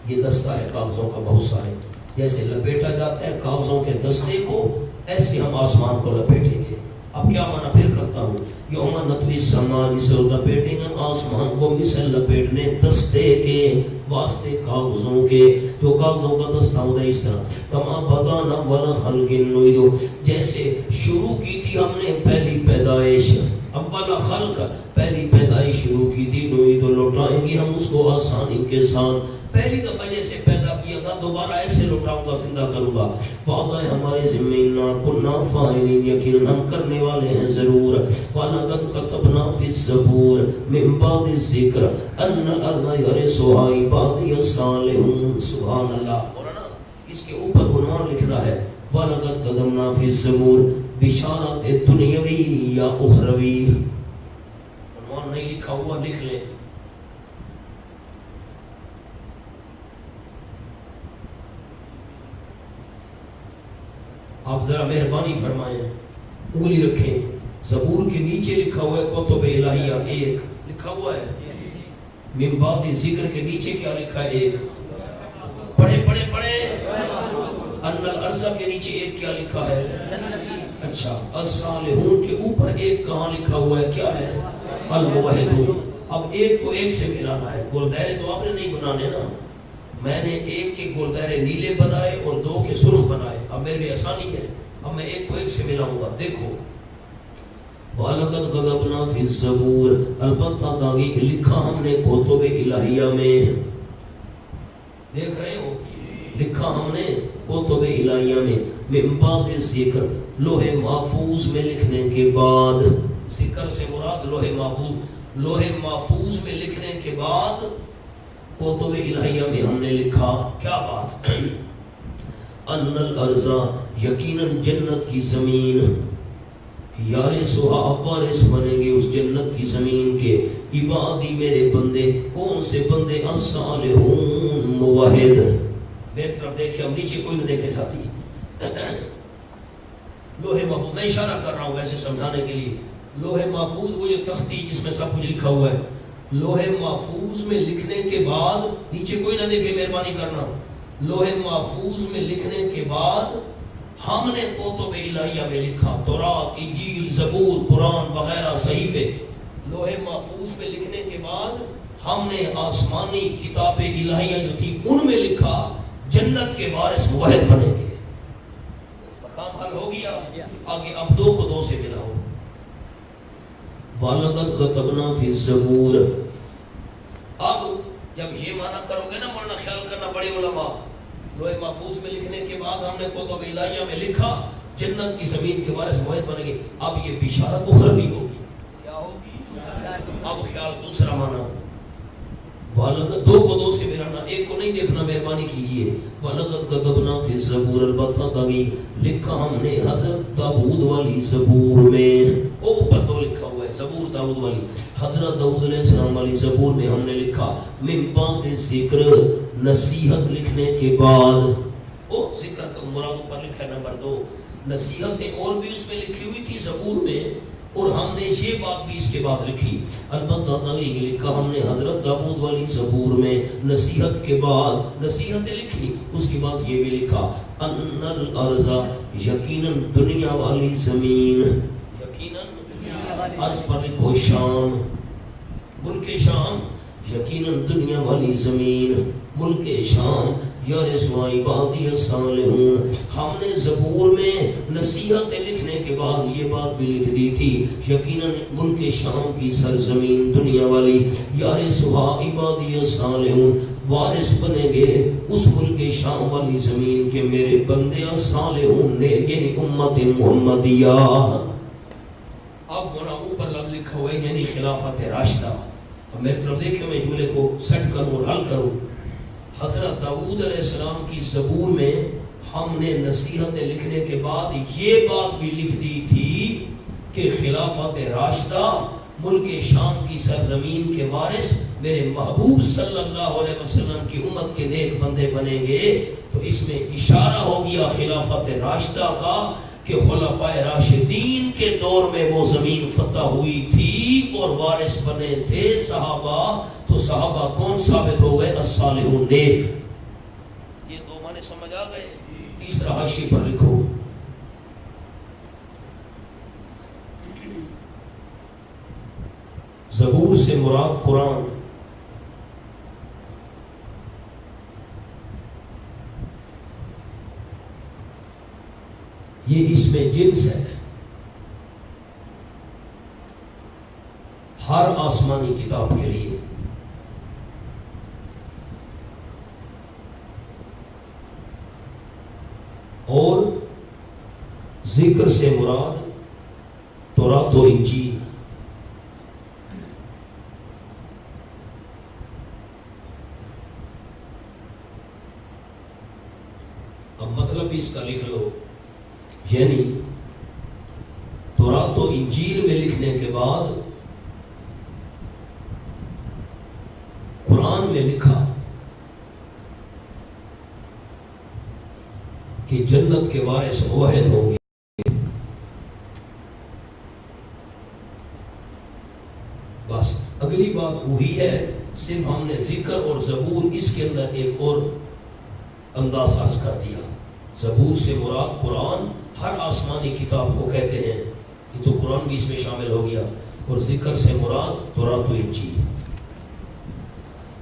یہ دستہ ہے کاغذوں کا بہت سارے، جیسے لپیٹا جاتا ہے کاغذوں کے دستے کو، ایسے ہم آسمان کو لپیٹیں گے۔ اب کیا معنی پھر کرتا ہوں، یوم نطوی السماء، جسے لپیٹیں گے آسمان کو مثل لپیٹنے دستے کے واسطے کاغذوں کے، جو کاغذوں کا دستہ ہوتا ہے اس طرح، کما بدانا اول خلق نعید، جیسے شروع کی تھی ہم نے پہلی پیدائش، اول خلق پہلی پیدائش شروع کی تھی، نعید لوٹائیں گے ہم اس کو آسانی کے ساتھ، پہلی دفعہ جیسے پیدا کیا تھا دوبارہ ایسے لوٹاؤں گا، زندہ کروں گا، وعدہ ہے ہمارے ذمہ، انا کنا فاعلین، یقیناً ہم کرنے والے ہیں ضرور، وَلَقَدْ كَتَبْنَا فِي الزَّبُورِ مِن بَعْدِ الذِّكْرِ أَنَّ الْأَرْضَ يَرِثُهَا عِبَادِيَ الصَّالِحُونَ۔ سبحان اللہ، مولانا اس کے اوپر عنوان لکھنا ہے وَلَقَدْ كَتَبْنَا فِي الزَّبُورِ، بشارت دنیاوی یا اخروی، عنوان نہیں لکھا ہوا لکھ لیں۔ آپ ذرا مہربانی فرمائیں، انگلی رکھیں، زبور کے نیچے لکھا ہوا ہے کتب الہیہ، ایک لکھا ہوا ہے، من بعد ذکر کے نیچے کیا لکھا ہے، ایک، پڑھے پڑھے پڑھے، ان الارض کے نیچے ایک کیا لکھا ہے، اچھا، الصالحون کے اوپر ایک کہاں لکھا ہوا ہے، کیا ہے، الموحدون۔ اب ایک کو ایک سے ملانا ہے، گول دائرے تو آپ نے نہیں بنانے نا، میں نے ایک کے گول دائرے نیلے بنائے اور دو کے سرخ بنائے، اب میرے لیے آسانی ہے، اب میں ایک کو ایک سے ملاؤں گا۔ دیکھو وَلَقَدْ كَتَبْنَا فِي الزَّبُورِ، البتہ تحقیق لکھا ہم نے کتب الہیہ میں، دیکھ رہے ہو، لکھا ہم نے کتب الہیہ میں، من بعد ذکر، لوح محفوظ میں لکھنے کے بعد، ذکر سے مراد لوح محفوظ، لوح محفوظ میں لکھنے کے بعد کتب الہیہ میں ہم نے لکھا کیا بات، ان الارض، یقیناً جنت کی زمین، یارثھا، وارث بنیں گے اس جنت کی زمین کے، عبادی میرے بندے، کون سے بندے، الصالحون، موحد۔ میری طرف دیکھیں، ہم نیچے کوئی نہ دیکھے ساتھی، لوح محفوظ، میں اشارہ کر رہا ہوں ویسے سمجھانے کے لیے، لوح محفوظ وہ جو تختی جس میں سب کچھ لکھا ہوا ہے، لوح محفوظ میں لکھنے کے بعد، نیچے کوئی نہ دیکھے مہربانی کرنا، لوح محفوظ میں لکھنے کے بعد ہم نے کتب الہیہ میں لکھا، تورات، انجیل، زبور، قرآن وغیرہ صحیفے، لوح محفوظ میں لکھنے کے بعد ہم نے آسمانی کتاب الہیہ جو تھی ان میں لکھا جنت کے وارث موحد بنیں گے۔ کام حل ہو گیا، آگے اب دو کو دو سے ملاؤ، وَلَقَدْ كَتَبْنَا فِي الزَّبُورِ۔ اب جب یہ معنی کرو گے نا، ورنہ خیال کرنا بڑے علماء، لوح محفوظ میں لکھنے کے بعد ہم نے کتب الہیہ میں لکھا جنت کی زمین کے وارث موحد بنیں گے، اب یہ بشارت اخروی ہوگی، کیا ہوگی، اب خیال دوسرا معنی، وَلَقَدْ، دو کو دو سے ملانا، ایک کو نہیں دیکھنا مہربانی کیجئے، وَلَقَدْ كَتَبْنَا فِي الزَّبُورِ، البتہ تحقیق لکھا ہم نے حضرت داؤد والی زبور میں، اوپر دو لکھا ہوا ہے، زبور داؤد والی، حضرت داؤد علیہ السلام والی زبور میں ہم نے لکھا، من بعد ذکر، نصیحت لکھنے کے بعد، او ذکر کا مراد اوپر لکھا ہے نمبر 2، نصیحتیں اور بھی اس میں لکھی ہوئی تھی زبور میں، اور ہم نے یہ بات بھی اس کے بعد لکھی، البتہ تحقیق لکھا ہم نے حضرت داؤد والی زبور میں نصیحت کے بعد، نصیحتیں لکھی، اس کے بعد یہ بھی لکھا، ان الارض، یقیناً دنیا والی زمین، یقیناً عرض پر لکھو شام، ملک شام، یقیناً دنیا والی زمین، ملک شام، یارثھا عبادی الصالحون۔ ہم نے زبور میں نصیحتیں لکھنے کے بعد یہ بات بھی لکھ دی تھی، یقیناً ملک شام کی سرزمین دنیا والی، یارثھا عبادی الصالحون، وارث بنیں گے اس ملک شام والی زمین کے میرے بندے الصالحون نے، یعنی امت محمدیہ۔ اب وہاں اوپر لفظ لکھا ہوا ہے یعنی خلافت راشدہ، تو میری طرف دیکھیں، میں جملے کو سیٹ کروں اور حل کروں۔ حضرت داؤد علیہ السلام کی زبور میں ہم نے نصیحتیں لکھنے کے بعد یہ بات بھی لکھ دی تھی کہ خلافت راشدہ، ملک شام کی سرزمین کے وارث میرے محبوب صلی اللہ علیہ وسلم کی امت کے نیک بندے بنیں گے، تو اس میں اشارہ ہو گیا خلافت راشدہ کا کہ خلفائے راشدین کے دور میں وہ زمین فتح ہوئی تھی اور وارث بنے تھے صحابہ، تو صحابہ کون ثابت ہو گئے؟ الصالحون، نیک۔ یہ دو معنی سمجھ آ گئے؟ تیسرا حاشی پر لکھو، زبور سے مراد قرآن، یہ اس میں جنس ہے، ہر آسمانی کتاب کے لیے۔ اور ذکر سے مراد تورات و انجیل۔ اب مطلب بھی اس کا لکھ لو، یعنی تورات و انجیل میں لکھنے کے بعد قرآن میں لکھا کہ جنت کے وارث موحد ہوں گے، بس اگلی بات وہی ہے، صرف ہم نے ذکر اور زبور اس کے اندر ایک اور انداز عرض کر دیا۔ زبور سے مراد قرآن، ہر آسمانی کتاب کو کہتے ہیں، یہ تو قرآن بھی اس میں شامل ہو گیا، اور ذکر سے مراد تورات و انجیل۔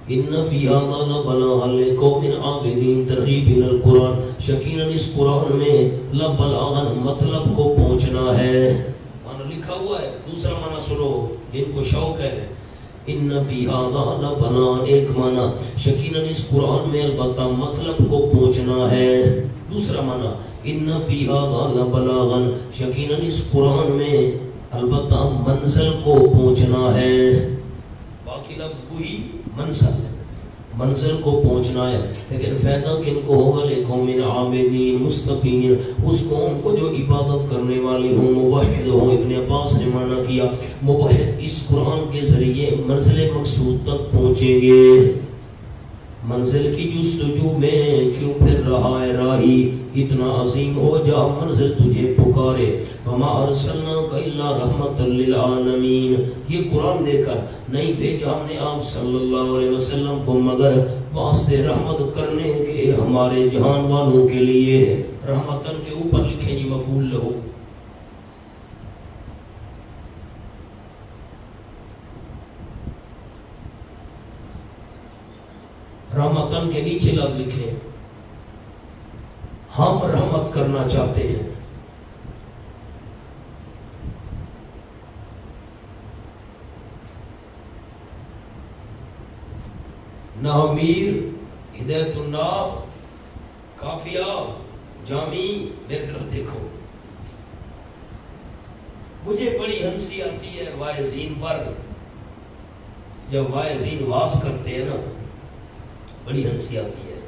ان فی ھذا لبلاغا لقوم عابدین، ترغیب الی القرآن، یقیناً اس قرآن میں لبلاغا مطلب کو پہنچنا ہے، معنی لکھا ہوا ہے۔ دوسرا معنی سنو، ان کو شوق ہے، ان فی ھذا لبلاغا، ایک معنی یقیناً اس قرآن میں البتہ مطلب کو پہنچنا ہے، دوسرا معنی ان فی ھذا لبلاغا، یقیناً اس قرآن میں البتہ منزل کو پہنچنا ہے، باقی لفظ وہی، منزل کو پہنچنا ہے، لیکن فائدہ کن کو ہوگا؟ لقوم عابدین مستقین، اس قوم کو جو عبادت کرنے والی ہوں، موحد ہوں۔ ابن عباس نے معنی کیا موحد اس قرآن کے ذریعے منزل مقصود تک پہنچیں گے۔ منزل کی جستجو میں کیوں پھر رہا ہے راہی، اتنا عظیم ہو جا منزل تجھے پکارے، وما ارسلناک الا رحمت للعالمین، یہ قرآن دے کر نہیں بھیجا ہم نے آپ صلی اللہ علیہ وسلم کو مگر واسطے رحمت کرنے کے ہمارے جہان والوں کے لیے۔ رحمتن کے اوپر لکھیں جی مفعول لہو، رحمتن کے نیچے لفظ لکھیں، ہم رحمت کرنا چاہتے ہیں۔ نامیر، ہدایت الناب، کافیہ، جامی، میری طرف دیکھو، مجھے بڑی ہنسی آتی ہے واعظین پر، جب واعظین واز کرتے ہیں نا بڑی ہنسی آتی ہے،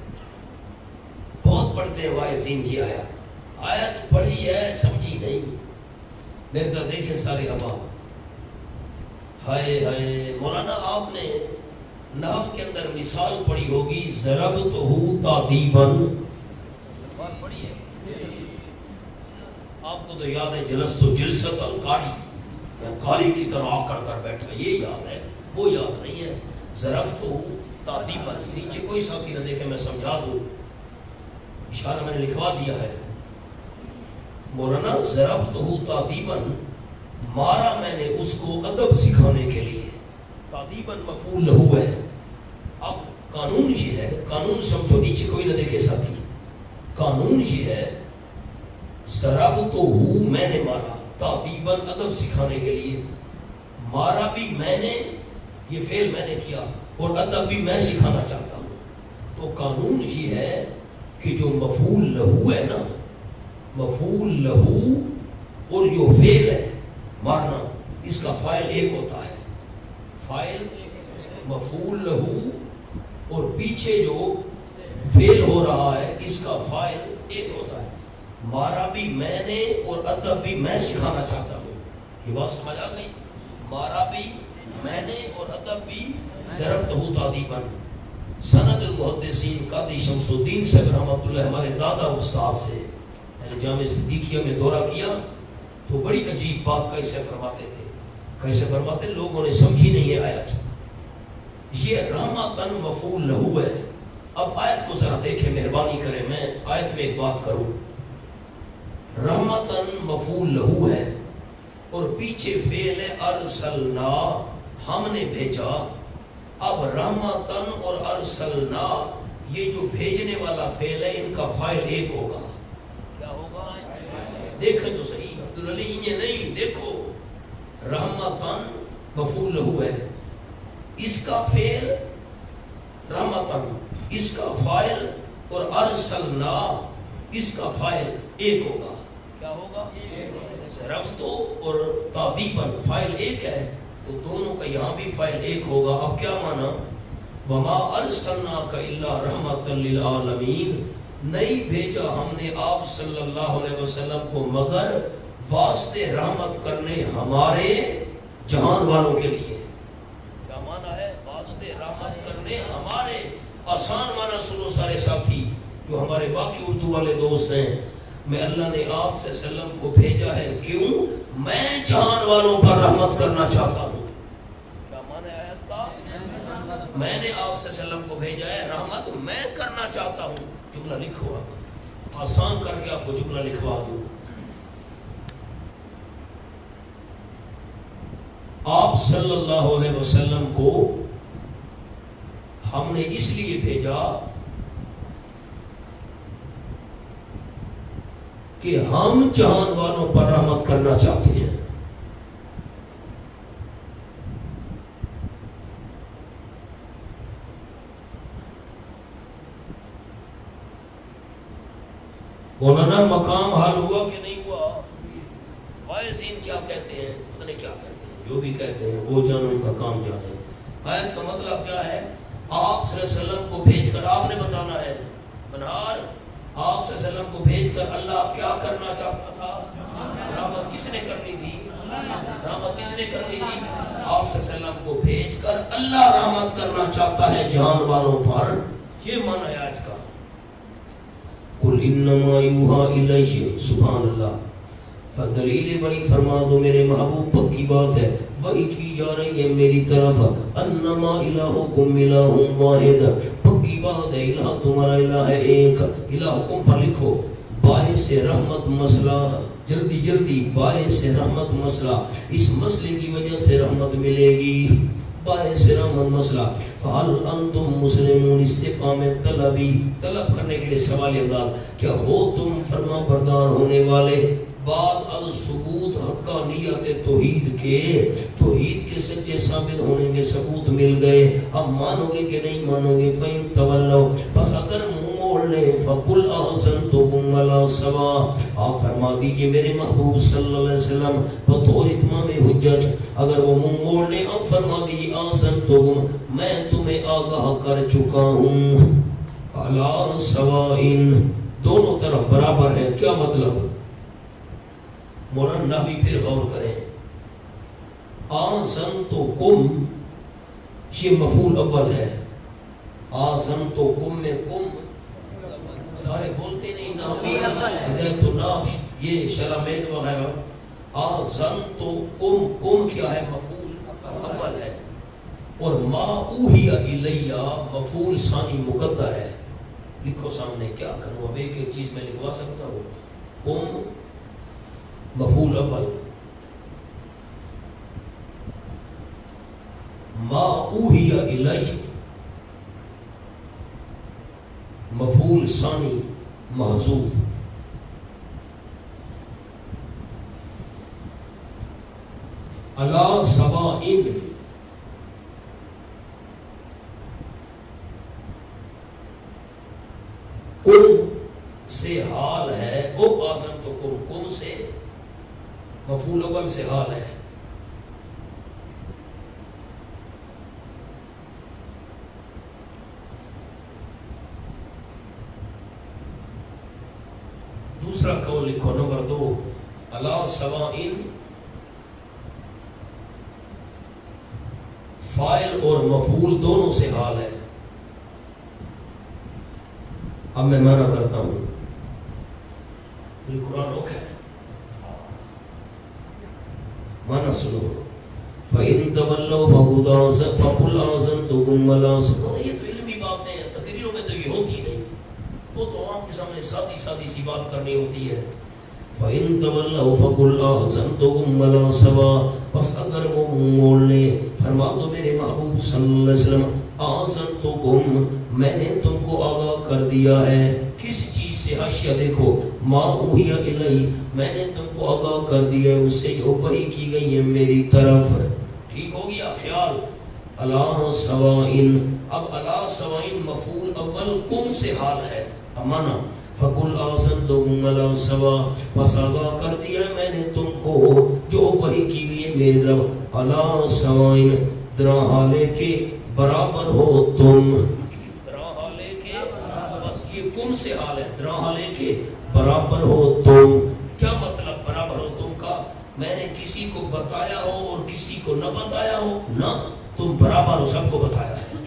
بہت پڑھتے ہیں واعظین کی آیت پڑھی ہے سمجھی نہیں، میرے طرف دیکھیں سارے احباب، ہائے ہائے، مولانا آپ نے نحو کے اندر مثال پڑھی ہوگی، ضربتہ تعذیباً، پڑھی ہے آپ کو تو یاد ہے، جلست جلست القاری، میں قاری کی طرح آکڑ کر بیٹھا، یہ یاد ہے، وہ یاد نہیں ہے۔ ضربتہ تعذیباً، نیچے کوئی ساتھی نہ دیکھے، میں سمجھا دوں، اشارہ میں نے لکھوا دیا ہے، مولانا ضربتہ تعذیباً، مارا میں نے اس کو ادب سکھانے کے لیے، تعذیباً مفعول لہو ہے۔ اب قانون یہ ہے، قانون سمجھو، نیچے کوئی نہ دیکھے ساتھی، قانون یہ ہے، ضربتہ میں نے مارا، تعذیباً ادب سکھانے کے لیے، مارا بھی میں نے، یہ فعل میں نے کیا، اور ادب بھی میں سکھانا چاہتا ہوں، تو قانون یہ ہے کہ جو مفعول لہو ہے نا، مفعول لہو اور جو فعل ہے مارنا، اس کا فاعل ایک ہوتا ہے، فاعل مفعول لہو اور پیچھے جو فعل ہو رہا ہے اس کا فاعل ایک ہوتا ہے، مارا بھی میں نے اور ادب بھی میں سکھانا چاہتا ہوں، یہ بات سمجھ آ گئی؟ مارا بھی میں نے اور ادب بھی ضربتہ تعذیباً۔ سند المحدثین قاضی شمس الدین صاحب رحمۃ اللہ ہمارے دادا استاد سے، میں نے جامع صدیقیہ میں دورہ کیا تو بڑی عجیب بات کیسے فرماتے تھے، کیسے فرماتے، لوگوں نے سمجھی نہیں ہے آیت، یہ رحمتن مفعول لہو ہے۔ اب آیت کو ذرا دیکھیں، مہربانی کریں، میں آیت میں ایک بات کروں، رحمتن مفعول لہو ہے اور پیچھے فعل ہے ارسلنا، ہم نے بھیجا۔ اب رحمتن اور ارسلنا یہ جو بھیجنے والا فعل ہے ان کا فاعل ایک ہوگا، کیا ہوگا؟ دیکھیں تو صحیح، عبدالعلی یہ نہیں، دیکھو رحمتن مفعول لہو ہے، اس کا فعل رحمتن، اس کا فاعل، اور ارسلنا اس کا فاعل ایک ہوگا، کیا ہوگا؟ رحمتو اور تعذیباً فاعل ایک ہے تو دونوں کا یہاں بھی فاعل ایک ہوگا۔ اب کیا مانا؟ وما ارسلناک الا رحمۃ للعالمین، نہیں بھیجا ہم نے آپ صلی اللہ علیہ وسلم کو مگر واسطے رحمت کرنے ہمارے جہان والوں کے لیے۔ کیا مانا ہے؟ واسطے رحمت کرنے ہمارے، آسان مانا سنو سارے ساتھی جو ہمارے باقی اردو والے دوست ہیں، میں اللہ نے آپ صلی اللہ علیہ وسلم کو بھیجا ہے، کیوں؟ میں جہان والوں پر رحمت کرنا چاہتا ہوں۔ کیا معنی ہے آیت کا؟ میں نے آپ صلی اللہ علیہ وسلم کو بھیجا ہے، رحمت میں کرنا چاہتا ہوں۔ جملہ لکھو، آسان کر کے آپ کو جملہ لکھوا دوں۔ آپ صلی اللہ علیہ وسلم کو ہم نے اس لیے بھیجا کہ ہم جہان والوں پر رحمت کرنا چاہتے ہیں۔ مولانا مقام حل ہوا کہ نہیں ہوا؟ وائزین کیا کہتے ہیں، پتہ نہیں کیا کہتے ہیں، جو بھی کہتے ہیں وہ جانو، ان کا کام جانے۔ آیت کا مطلب کیا ہے؟ آپ صلی اللہ علیہ وسلم کو بھیج کر آپ نے بتانا ہے، بنہار آپ صلی اللہ علیہ وسلم کو بھیج کر اللہ کیا کرنا چاہتا تھا؟ رحمت کس نے کرنی تھی؟ رحمت کس نے کرنی تھی؟ آپ صلی اللہ علیہ وسلم کو بھیج کر اللہ رحمت کرنا چاہتا ہے جہان والوں پر، یہ معنی ہے آج کا۔ قل انما یوحی الیہ، سبحان اللہ، فدلیل وہی فرما دو میرے محبوب، پکی بات ہے، وہی کی جا رہی ہے میری طرف، انما الہکم الہ واحد، پکی بات ہے، الہ تمہارا الہ ہے ایک۔ الہکم پر لکھو، باعث رحمت مسئلہ، جلدی جلدی، باعث رحمت مسئلہ، اس مسئلے کی وجہ سے رحمت ملے گی، باعث رحمت مسئلہ۔ فہل انتم مسلمون، استفہام طلبی، طلب کرنے کے لیے سوالی انداز، کیا ہو تم فرما بردار ہونے والے؟ بعد الثبوت حقانیت توحید کے، توحید کے سچے ثابت ہونے کے ثبوت مل گئے، اب مانو گے کہ نہیں مانو گے؟ فَإِن تَوَلَّوْا، پس اگر منہ موڑ لیں، فَقُلْ أَحْسَنْتُكُمْ عَلَىٰ سَوَاءٍ، آپ فرما دیجئے میرے محبوب صلی اللہ علیہ وسلم بطور اتمام حجت، اگر وہ منہ موڑ لیں آپ فرما دیجئے أَحْسَنْتُكُمْ، میں تمہیں آگاہ کر چکا ہوں، عَلَىٰ سَوَاءٍ، دونوں طرف برابر ہے۔ کیا مطلب؟ مولانا نحوی پھر غور کریں، آزمتکم یہ مفعول اول ہے، آزمتکم میں کم، سارے بولتے نہیں، نحوی ہدایت الناش یہ شرمید وغیرہ، آزمتکم، کم کیا ہے؟ مفعول اول ہے، اور ما اوحی الیہ مفعول ثانی مقدر ہے۔ لکھو سامنے، کیا کروں اب ایک ایک چیز میں لکھوا سکتا ہوں، کم مفعول اول، ما اوحی الیہ مفعول ثانی محذوف، علی سواء کم سے حال ہے، او آزم تو کم سے مفعول اول سے حال ہے۔ دوسرا قول لکھو، نمبر 2، علی سواء فاعل اور مفعول دونوں سے حال ہے۔ اب میں معنی کرتا ہوں، میری قرآن روک ہے مانا سنو فَإِن تَوَلَّوْا فَقُلْ آذَنْتُكُمْ وَلَا سُنُونَ. یہ تو علمی باتیں ہیں، تقریروں میں تو یہ ہوتی نہیں، وہ تو عوام کے سامنے سادی سادی سی بات کرنی ہوتی ہے. فَإِن تَوَلَّوْا فَقُلْ آذَنْتُكُمْ وَلَا سَوَا. بس اگر وہ منہ موڑ لے فرما دو میرے محبوب صلی اللہ علیہ وسلم آذَنْتُكُمْ میں نے تم کو آگاہ کر دیا ہے. کس چیز سے؟ حاشیہ دیکھو ما اوحی الی میں نے تم کو آگاہ کر دیا ہے اس سے جو وحی کی گئی ہے میری طرف. ٹھیک ہو گیا خیال؟ الا سوائن. اب الا سوائن مفعول اول کم سے حال ہے امانا فَقُلْ آذَنْتُكُمْ وَلَا سَوَا. پس آگاہ کر دیا میں نے تم کو جو وحی کی گئی ہے میری طرف. الا سوائن درا حالے کے برابر ہو تم. درا حالے کے بس یہ کم سے حال ہے. درا حالے کے برابر ہو تم. کیا مطلب برابر ہو تم کا؟ میں نے کسی کو بتایا ہو اور کسی کو نہ بتایا ہو نہ، تم برابر ہو، سب کو بتایا ہے.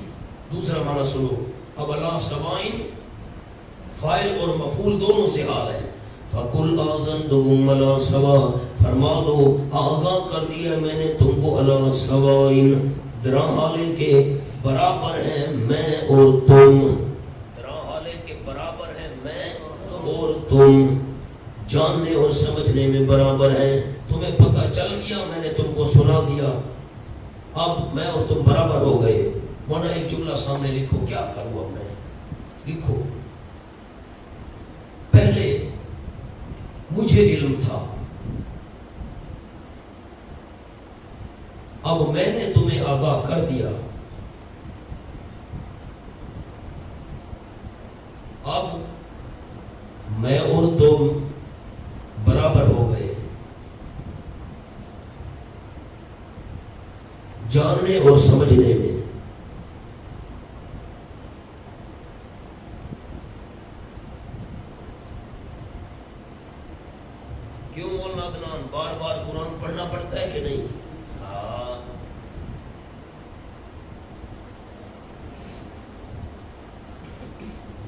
دوسرا معنی سنو. اب الا سوائن فاعل اور مفعول دونوں سے حال ہے. فَقُلْ آذَنْتُكُمْ وَلَا سَوَا فرما دو آگاہ کر دیا میں نے تم کو الا سوائن درا حالے کے برابر ہیں میں اور تم. درا حالے کے برابر ہیں میں اور تم، جاننے اور سمجھنے میں برابر ہیں. تمہیں پتہ چل گیا میں نے تم کو سنا دیا، اب میں اور تم برابر ہو گئے. ورنہ ایک جملہ سامنے لکھو، کیا کروں اب میں؟ لکھو پہلے مجھے علم تھا، اب میں نے تمہیں آگاہ کر دیا، اب میں اور تم برابر ہو گئے جاننے اور سمجھنے میں. کیوں مولانا عدنان بار بار قرآن پڑھنا پڑتا ہے کہ نہیں؟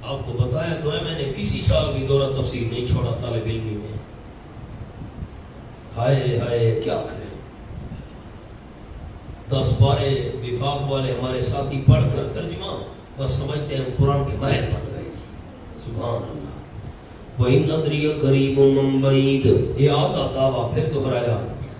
آپ کو بتایا تو ہے میں نے کسی سال بھی دورہ تفسیر نہیں چھوڑا طالب علمی میں. ہائے ہائے کیا کریں، 10 پارے وفاق والے ہمارے ساتھی پڑھ کر ترجمہ بس سمجھتے ہیں ہم قرآن کے ماہر بن گئے. سبحان اللہ. وَإِنْ أَدْرِيَ قَرِيبٌ مِّن بَعِيدٍ. یہ آدھا دعویٰ پھر دہرایا،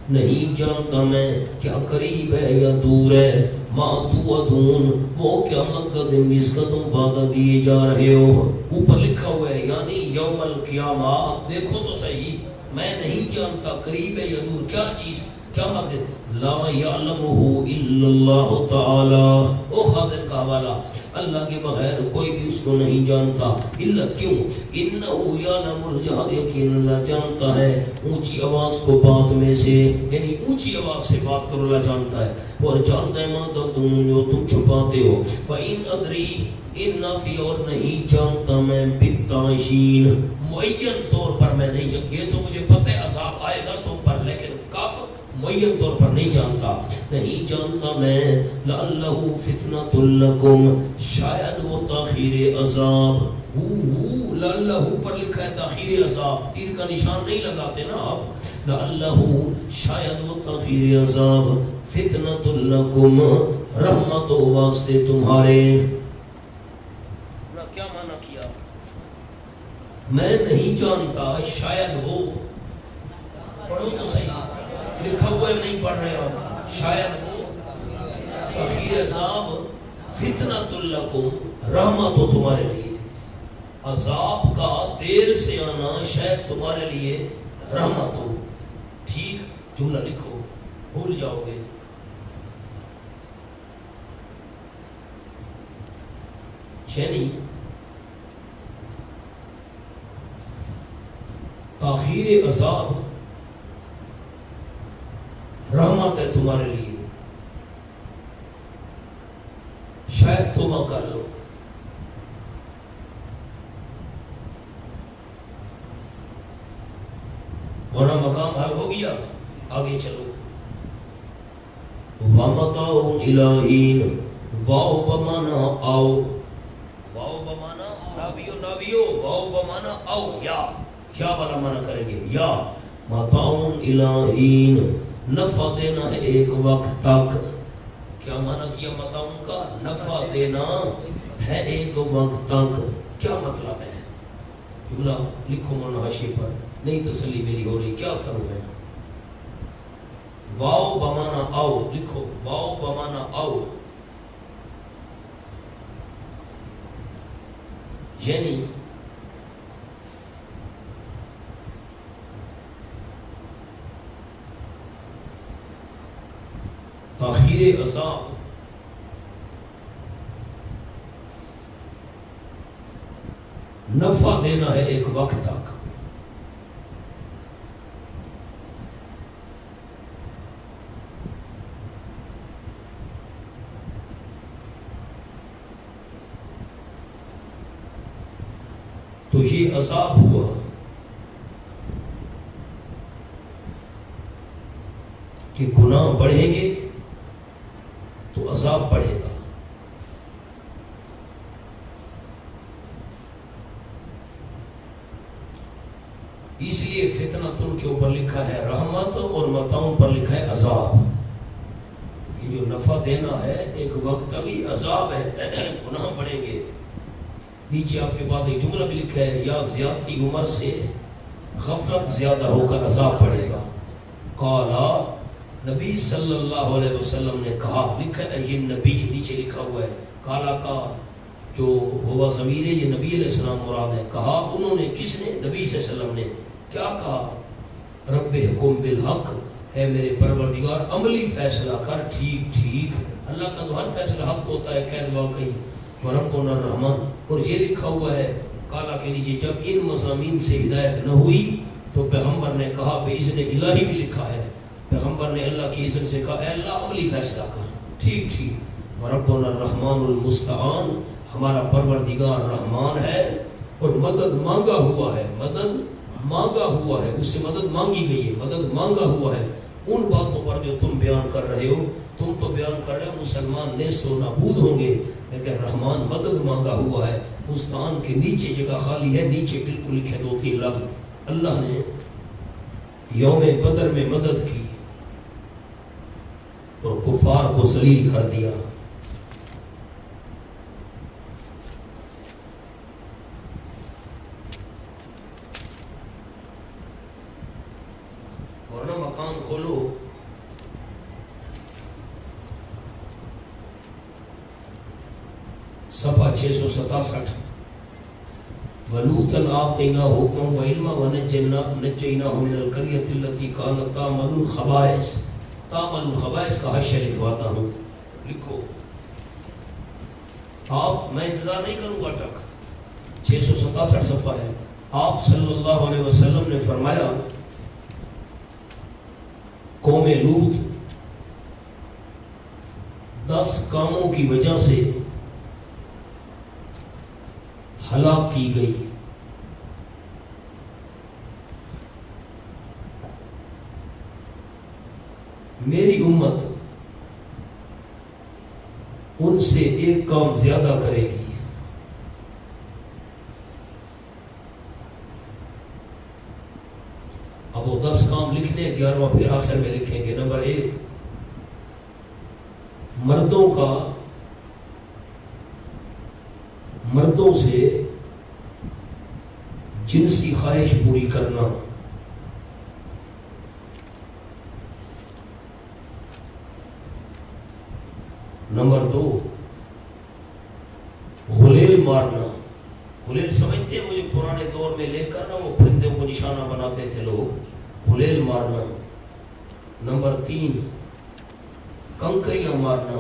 نہیں جانتا میں کیا قریب ہے یا دور ہے. مَا تُوعَدُونَ وہ قیامت کا دن جس کا تم وعدہ دیے جا رہے ہو. اوپر لکھا ہوا ہے یعنی یوم القیامہ. دیکھو تو صحیح، میں نہیں جانتا قریب ہے یا دور. کیا چیز؟ کیا مطلب؟ لا یعلمہ الا اللہ تعالی. او حاضر کا حوالہ، اللہ کے بغیر کوئی بھی اس کو نہیں جانتا. علت کیوں؟ انہ یعلم الجہر یقین اللہ جانتا ہے اونچی آواز کو بات میں سے، یعنی اونچی آواز سے بات کرو اللہ جانتا ہے، اور جانتا ہے ما تکتمون جو تم چھپاتے ہو. فَإِنْ أَدْرِي ان نافی اور نہیں جانتا میں بالتعشین معین طور پر میں نہیں جانتا. یہ تو مجھے پتہ ہے عذاب آئے گا تم پر، لیکن کب معین طور پر نہیں جانتا. نہیں جانتا میں لعلہ فتنۃ لکم شاید وہ تاخیر عذاب. لعلہ پر لکھا ہے تاخیر عذاب، تیر کا نشان نہیں لگاتے نا آپ. لعلہ شاید وہ تاخیر عذاب فتنۃ لکم رحمت و واسطے تمہارے. کیا معنی کیا؟ میں نہیں جانتا شاید وہ، پڑھو تو صحیح، لکھا ہوا ہے نہیں پڑھ رہے آپ. شاید وہ تاخیر عذاب فتنۃ لکم رحمت ہو تمہارے لیے. عذاب کا دیر سے آنا شاید تمہارے لیے رحمت ہو. ٹھیک جملہ لکھو، بھول جاؤ گے. یعنی تاخیر عذاب رحمت ہے تمہارے لیے، شاید توبہ کر لو. ورنہ مقام حل ہو گیا. آگے چلو. وَمَتَاعٌ إِلَىٰ حِینٍ واو بمانا آؤ، واو بمانا ناویو ناویو، واو بمانا آؤ یا کیا والا معنی کریں گے؟ یا متاعن الہین، نفع دینا ہے ایک وقت تک. کیا معنی کیا متاعن کا؟ نفع دینا ہے ایک وقت تک. کیا مطلب ہے؟ جملہ لکھو منحاشی پر، نہیں تسلی میری ہو رہی، کیا کروں میں؟ واو بمانا او، لکھو واو بمانا او، یعنی تاخیر عذاب نفع دینا ہے ایک وقت تک. تو یہ عذاب ہوا. کہ گناہ بڑھیں گے تو عذاب بڑھے گا. اس لیے فتنۃ کے اوپر لکھا ہے رحمت اور متاعن پر لکھا ہے عذاب. یہ جو نفع دینا ہے ایک وقت تک ہی عذاب ہے، گناہ بڑھیں گے. نیچے آپ کے بعد ایک جملہ بھی لکھا ہے یا زیادتی عمر سے غفلت زیادہ ہو کر عذاب پڑے گا. قالا، نبی صلی اللہ علیہ وسلم نے کہا، لکھا ہے یہ نبی نیچے لکھا ہوا ہے، قالا کا جو ہوا ضمیر ہے یہ نبی علیہ السلام مراد ہے. کہا انہوں نے، کس نے؟ نبی صلی اللہ علیہ وسلم نے. کیا کہا؟ رب حکم بالحق، ہے میرے پروردگار عملی فیصلہ کر ٹھیک ٹھیک. اللہ کا تو ہر فیصلہ حق ہوتا ہے، قید واقعی. وربنا الرحمن، اور یہ لکھا ہوا ہے کالا کے نیچے جب ان مضامین سے ہدایت نہ ہوئی تو پیغمبر نے کہا، باذن الہی بھی لکھا ہے، پیغمبر نے اللہ کی اذن سے کہا اے اللہ عملی فیصلہ کر ٹھیک ٹھیک. وربنا الرحمن المستعان، ہمارا پروردگار رحمان ہے اور مدد مانگا ہوا ہے، مدد مانگا ہوا ہے، اس سے مدد مانگی گئی ہے، مدد مانگا ہوا ہے. ان باتوں پر جو تم بیان کر رہے ہو، تم تو بیان کر رہے ہو مسلمان نیست و نابود ہوں گے، لیکن رحمان مدد مانگا ہوا ہے. مستعان کے نیچے جگہ خالی ہے، نیچے بالکل لکھے 2-3 لفظ. اللہ نے یوم بدر میں مدد کی اور کفار کو ذلیل کر دیا. ورنہ مقام کھولو، صفحہ 667. وَلُوطًا آتَيْنَاهُ حُكْمًا وَعِلْمًا وَنَجَّيْنَاهُ مِنَ الْقَرْيَةِ الَّتِي كَانَتْ تَعْمَلُ الْخَبَائِثَ. تعمل الخبائث کا حاشیہ لکھواتا ہوں، لکھو. آپ، میں انتظار نہیں کروں گا تک، 667 صفحہ ہے. آپ صلی اللہ علیہ وسلم نے فرمایا قوم لوط 10 کاموں کی وجہ سے ہلاک کی گئی. میری امت ان سے ایک کام زیادہ کرے گی. اب وہ 10 کام لکھنے، 11واں پھر آخر میں لکھیں گے. نمبر 1، مردوں سے جنسی خواہش پوری کرنا. نمبر 2، غلیل مارنا. غلیل سمجھتے ہیں مجھے پرانے دور میں لے کر نا وہ پرندوں کو نشانہ بناتے تھے لوگ، غلیل مارنا. نمبر 3، کنکریاں مارنا.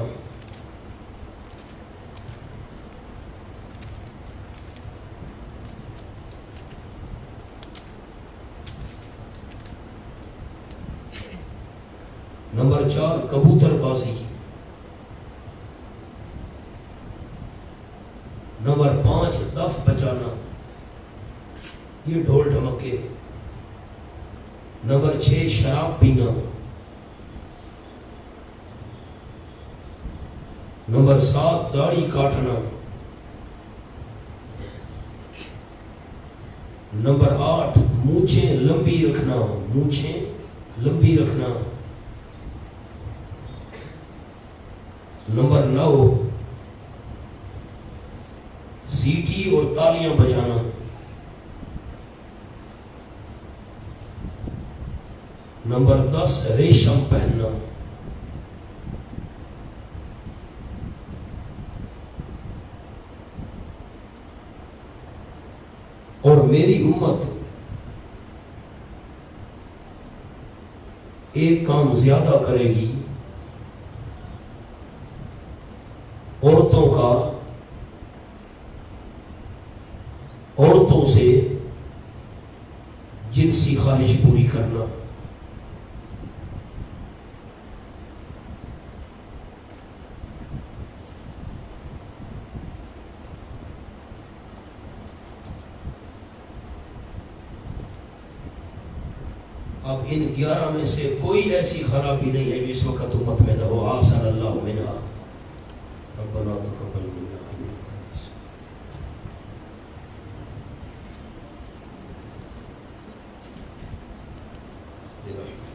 نمبر 4، کبوتر بازی. نمبر 5، دف بجانا، یہ ڈھول ڈھمکے. نمبر 6، شراب پینا. نمبر 7، داڑھی کاٹنا. نمبر 8 مونچھیں لمبی رکھنا، مونچھیں لمبی رکھنا۔ نمبر 9 سیٹی اور تالیاں بجانا۔ نمبر 10 ریشم پہننا۔ اور میری امت ایک کام زیادہ کرے گی، عورتوں سے جنسی خواہش پوری کرنا۔ اب ان 11 میں سے کوئی ایسی خرابی نہیں ہے جو اس وقت امت میں نہ ہو۔ آسن اللہ منہا ربنا تقبل منا انک انت